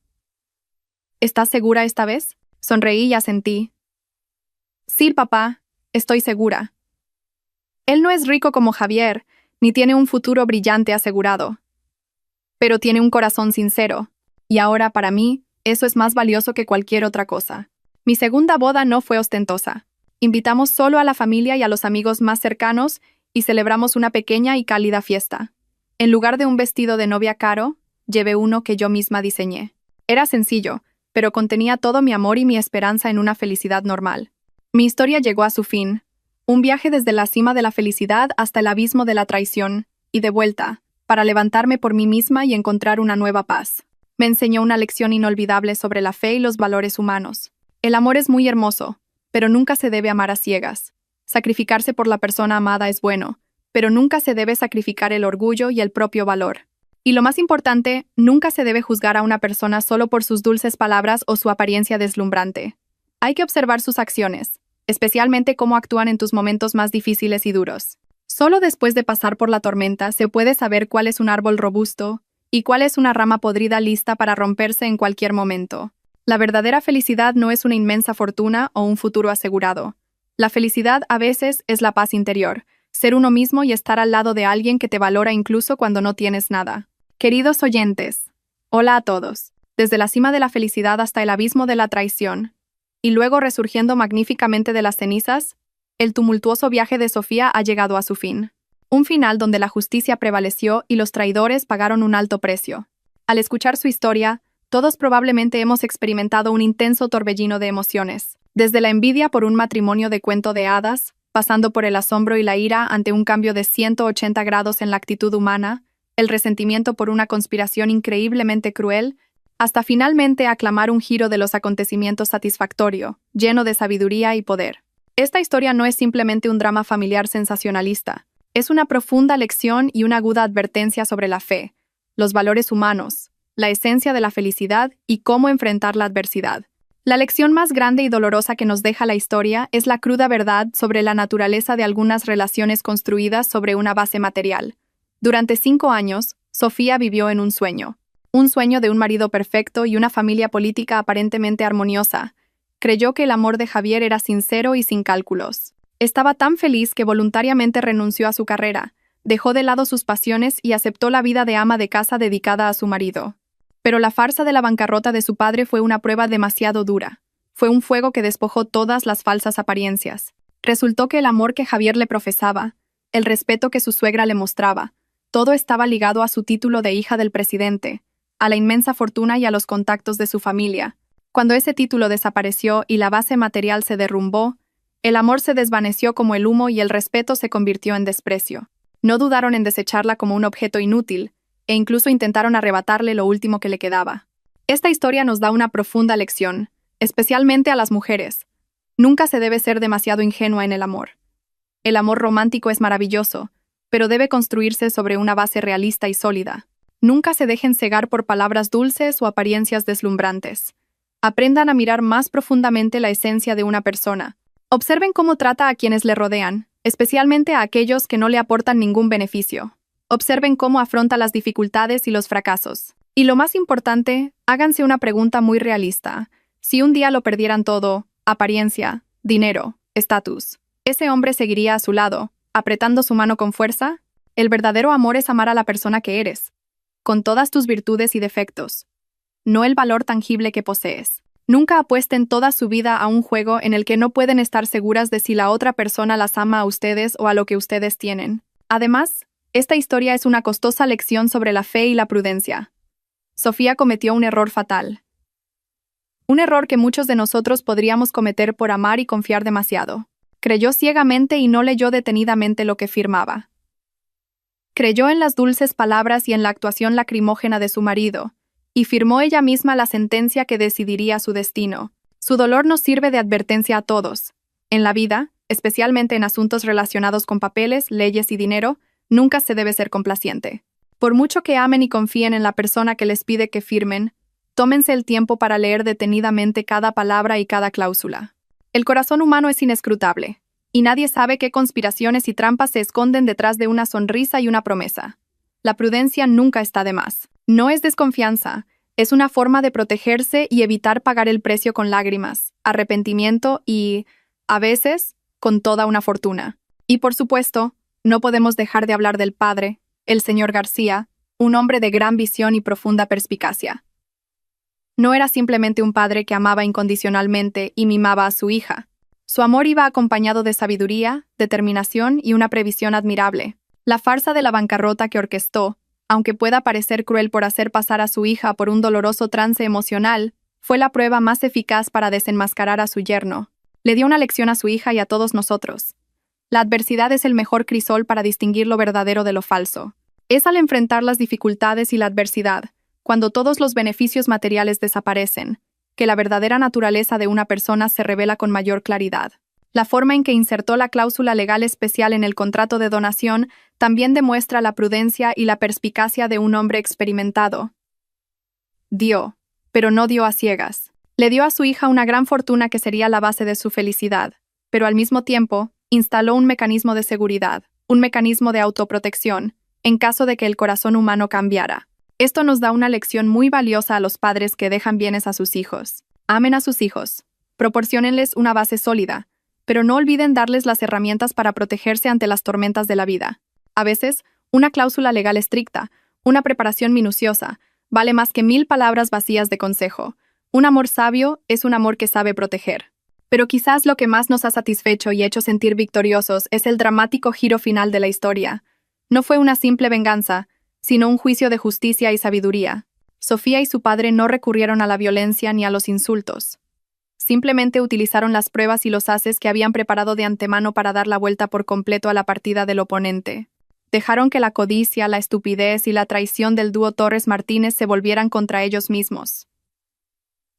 ¿estás segura esta vez? Sonreí y asentí. Sí, papá, estoy segura. Él no es rico como Javier, ni tiene un futuro brillante asegurado. Pero tiene un corazón sincero, y ahora, para mí, eso es más valioso que cualquier otra cosa. Mi segunda boda no fue ostentosa. Invitamos solo a la familia y a los amigos más cercanos y celebramos una pequeña y cálida fiesta. En lugar de un vestido de novia caro, llevé uno que yo misma diseñé. Era sencillo, pero contenía todo mi amor y mi esperanza en una felicidad normal. Mi historia llegó a su fin. Un viaje desde la cima de la felicidad hasta el abismo de la traición, y de vuelta, para levantarme por mí misma y encontrar una nueva paz. Me enseñó una lección inolvidable sobre la fe y los valores humanos. El amor es muy hermoso, pero nunca se debe amar a ciegas. Sacrificarse por la persona amada es bueno, pero nunca se debe sacrificar el orgullo y el propio valor. Y lo más importante, nunca se debe juzgar a una persona solo por sus dulces palabras o su apariencia deslumbrante. Hay que observar sus acciones, especialmente cómo actúan en tus momentos más difíciles y duros. Solo después de pasar por la tormenta se puede saber cuál es un árbol robusto y cuál es una rama podrida lista para romperse en cualquier momento. La verdadera felicidad no es una inmensa fortuna o un futuro asegurado. La felicidad a veces es la paz interior, ser uno mismo y estar al lado de alguien que te valora incluso cuando no tienes nada. Queridos oyentes, hola a todos. Desde la cima de la felicidad hasta el abismo de la traición, y luego resurgiendo magníficamente de las cenizas, el tumultuoso viaje de Sofía ha llegado a su fin. Un final donde la justicia prevaleció y los traidores pagaron un alto precio. Al escuchar su historia, todos probablemente hemos experimentado un intenso torbellino de emociones, desde la envidia por un matrimonio de cuento de hadas, pasando por el asombro y la ira ante un cambio de 180 grados en la actitud humana, el resentimiento por una conspiración increíblemente cruel, hasta finalmente aclamar un giro de los acontecimientos satisfactorio, lleno de sabiduría y poder. Esta historia no es simplemente un drama familiar sensacionalista, es una profunda lección y una aguda advertencia sobre la fe, los valores humanos, la esencia de la felicidad y cómo enfrentar la adversidad. La lección más grande y dolorosa que nos deja la historia es la cruda verdad sobre la naturaleza de algunas relaciones construidas sobre una base material. Durante 5 años, Sofía vivió en un sueño de un marido perfecto y una familia política aparentemente armoniosa. Creyó que el amor de Javier era sincero y sin cálculos. Estaba tan feliz que voluntariamente renunció a su carrera, dejó de lado sus pasiones y aceptó la vida de ama de casa dedicada a su marido. Pero la farsa de la bancarrota de su padre fue una prueba demasiado dura. Fue un fuego que despojó todas las falsas apariencias. Resultó que el amor que Javier le profesaba, el respeto que su suegra le mostraba, todo estaba ligado a su título de hija del presidente, a la inmensa fortuna y a los contactos de su familia. Cuando ese título desapareció y la base material se derrumbó, el amor se desvaneció como el humo y el respeto se convirtió en desprecio. No dudaron en desecharla como un objeto inútil, e incluso intentaron arrebatarle lo último que le quedaba. Esta historia nos da una profunda lección, especialmente a las mujeres. Nunca se debe ser demasiado ingenua en el amor. El amor romántico es maravilloso, pero debe construirse sobre una base realista y sólida. Nunca se dejen cegar por palabras dulces o apariencias deslumbrantes. Aprendan a mirar más profundamente la esencia de una persona. Observen cómo trata a quienes le rodean, especialmente a aquellos que no le aportan ningún beneficio. Observen cómo afronta las dificultades y los fracasos. Y lo más importante, háganse una pregunta muy realista. Si un día lo perdieran todo, apariencia, dinero, estatus, ¿ese hombre seguiría a su lado, apretando su mano con fuerza? El verdadero amor es amar a la persona que eres, con todas tus virtudes y defectos, no el valor tangible que posees. Nunca apuesten toda su vida a un juego en el que no pueden estar seguras de si la otra persona las ama a ustedes o a lo que ustedes tienen. Además, esta historia es una costosa lección sobre la fe y la prudencia. Sofía cometió un error fatal. Un error que muchos de nosotros podríamos cometer por amar y confiar demasiado. Creyó ciegamente y no leyó detenidamente lo que firmaba. Creyó en las dulces palabras y en la actuación lacrimógena de su marido, y firmó ella misma la sentencia que decidiría su destino. Su dolor nos sirve de advertencia a todos. En la vida, especialmente en asuntos relacionados con papeles, leyes y dinero, nunca se debe ser complaciente. Por mucho que amen y confíen en la persona que les pide que firmen, tómense el tiempo para leer detenidamente cada palabra y cada cláusula. El corazón humano es inescrutable, y nadie sabe qué conspiraciones y trampas se esconden detrás de una sonrisa y una promesa. La prudencia nunca está de más. No es desconfianza, Es una forma de protegerse y evitar pagar el precio con lágrimas, arrepentimiento y, a veces, con toda una fortuna. Y por supuesto, no podemos dejar de hablar del padre, el señor García, un hombre de gran visión y profunda perspicacia. No era simplemente un padre que amaba incondicionalmente y mimaba a su hija. Su amor iba acompañado de sabiduría, determinación y una previsión admirable. La farsa de la bancarrota que orquestó, aunque pueda parecer cruel por hacer pasar a su hija por un doloroso trance emocional, fue la prueba más eficaz para desenmascarar a su yerno. Le dio una lección a su hija y a todos nosotros. La adversidad es el mejor crisol para distinguir lo verdadero de lo falso. Es al enfrentar las dificultades y la adversidad, cuando todos los beneficios materiales desaparecen, que la verdadera naturaleza de una persona se revela con mayor claridad. La forma en que insertó la cláusula legal especial en el contrato de donación también demuestra la prudencia y la perspicacia de un hombre experimentado. Dio, pero no dio a ciegas. Le dio a su hija una gran fortuna que sería la base de su felicidad, pero al mismo tiempo, instaló un mecanismo de seguridad, un mecanismo de autoprotección, en caso de que el corazón humano cambiara. Esto nos da una lección muy valiosa a los padres que dejan bienes a sus hijos. Amen a sus hijos. Proporciónenles una base sólida, pero no olviden darles las herramientas para protegerse ante las tormentas de la vida. A veces, una cláusula legal estricta, una preparación minuciosa, vale más que 1000 palabras vacías de consejo. Un amor sabio es un amor que sabe proteger. Pero quizás lo que más nos ha satisfecho y hecho sentir victoriosos es el dramático giro final de la historia. No fue una simple venganza, sino un juicio de justicia y sabiduría. Sofía y su padre no recurrieron a la violencia ni a los insultos. Simplemente utilizaron las pruebas y los ases que habían preparado de antemano para dar la vuelta por completo a la partida del oponente. Dejaron que la codicia, la estupidez y la traición del dúo Torres Martínez se volvieran contra ellos mismos.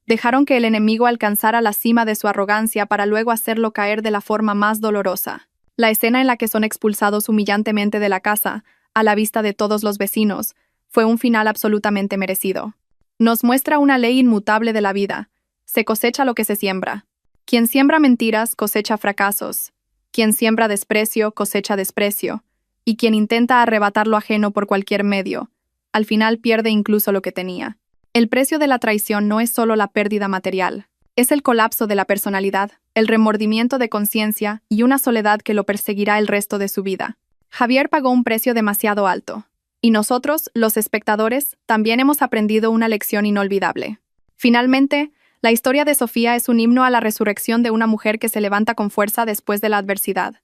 Dejaron que el enemigo alcanzara la cima de su arrogancia para luego hacerlo caer de la forma más dolorosa. La escena en la que son expulsados humillantemente de la casa, a la vista de todos los vecinos, fue un final absolutamente merecido. Nos muestra una ley inmutable de la vida. Se cosecha lo que se siembra. Quien siembra mentiras cosecha fracasos. Quien siembra desprecio cosecha desprecio. Y quien intenta arrebatar lo ajeno por cualquier medio, al final pierde incluso lo que tenía. El precio de la traición no es solo la pérdida material. Es el colapso de la personalidad, el remordimiento de conciencia y una soledad que lo perseguirá el resto de su vida. Javier pagó un precio demasiado alto. Y nosotros, los espectadores, también hemos aprendido una lección inolvidable. Finalmente, la historia de Sofía es un himno a la resurrección de una mujer que se levanta con fuerza después de la adversidad.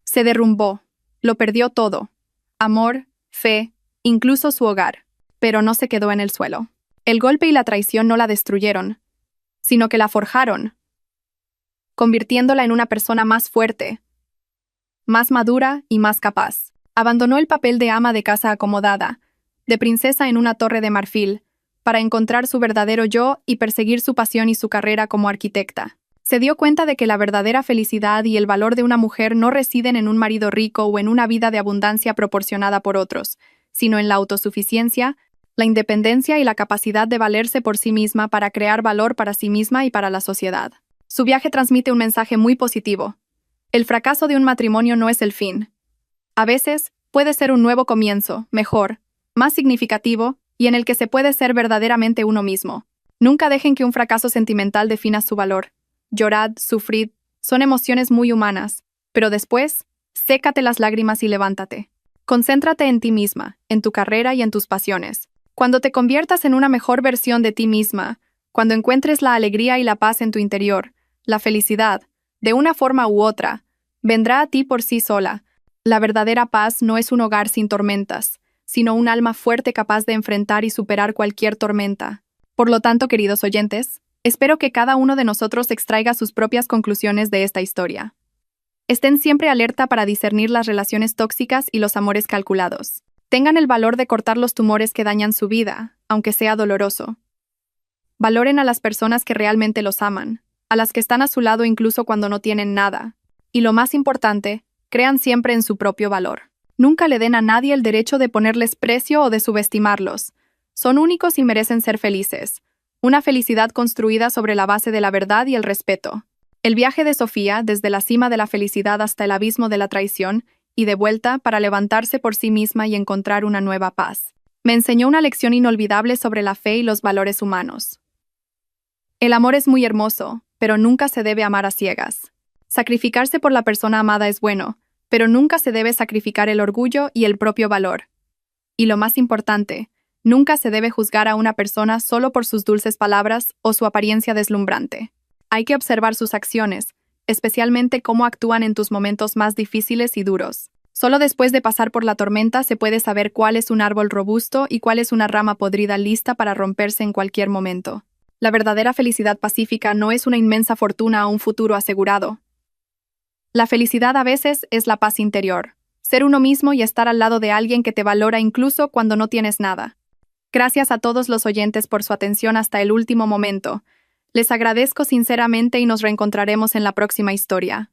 Se derrumbó, lo perdió todo: amor, fe, incluso su hogar, pero no se quedó en el suelo. El golpe y la traición no la destruyeron, sino que la forjaron, convirtiéndola en una persona más fuerte, más madura y más capaz. Abandonó el papel de ama de casa acomodada, de princesa en una torre de marfil, para encontrar su verdadero yo y perseguir su pasión y su carrera como arquitecta. Se dio cuenta de que la verdadera felicidad y el valor de una mujer no residen en un marido rico o en una vida de abundancia proporcionada por otros, sino en la autosuficiencia, la independencia y la capacidad de valerse por sí misma para crear valor para sí misma y para la sociedad. Su viaje transmite un mensaje muy positivo. El fracaso de un matrimonio no es el fin. A veces, puede ser un nuevo comienzo, mejor, más significativo, y en el que se puede ser verdaderamente uno mismo. Nunca dejen que un fracaso sentimental defina su valor. Llorad, sufrid, son emociones muy humanas, pero después, sécate las lágrimas y levántate. Concéntrate en ti misma, en tu carrera y en tus pasiones. Cuando te conviertas en una mejor versión de ti misma, cuando encuentres la alegría y la paz en tu interior, la felicidad, de una forma u otra, vendrá a ti por sí sola. La verdadera paz no es un hogar sin tormentas, sino un alma fuerte capaz de enfrentar y superar cualquier tormenta. Por lo tanto, queridos oyentes, espero que cada uno de nosotros extraiga sus propias conclusiones de esta historia. Estén siempre alerta para discernir las relaciones tóxicas y los amores calculados. Tengan el valor de cortar los tumores que dañan su vida, aunque sea doloroso. Valoren a las personas que realmente los aman, a las que están a su lado incluso cuando no tienen nada. Y lo más importante, crean siempre en su propio valor. Nunca le den a nadie el derecho de ponerles precio o de subestimarlos. Son únicos y merecen ser felices. Una felicidad construida sobre la base de la verdad y el respeto. El viaje de Sofía, desde la cima de la felicidad hasta el abismo de la traición, y de vuelta para levantarse por sí misma y encontrar una nueva paz. Me enseñó una lección inolvidable sobre la fe y los valores humanos. El amor es muy hermoso, pero nunca se debe amar a ciegas. Sacrificarse por la persona amada es bueno, pero nunca se debe sacrificar el orgullo y el propio valor. Y lo más importante, nunca se debe juzgar a una persona solo por sus dulces palabras o su apariencia deslumbrante. Hay que observar sus acciones, especialmente cómo actúan en tus momentos más difíciles y duros. Solo después de pasar por la tormenta se puede saber cuál es un árbol robusto y cuál es una rama podrida lista para romperse en cualquier momento. La verdadera felicidad pacífica no es una inmensa fortuna o un futuro asegurado. La felicidad a veces es la paz interior, ser uno mismo y estar al lado de alguien que te valora incluso cuando no tienes nada. Gracias a todos los oyentes por su atención hasta el último momento. Les agradezco sinceramente y nos reencontraremos en la próxima historia.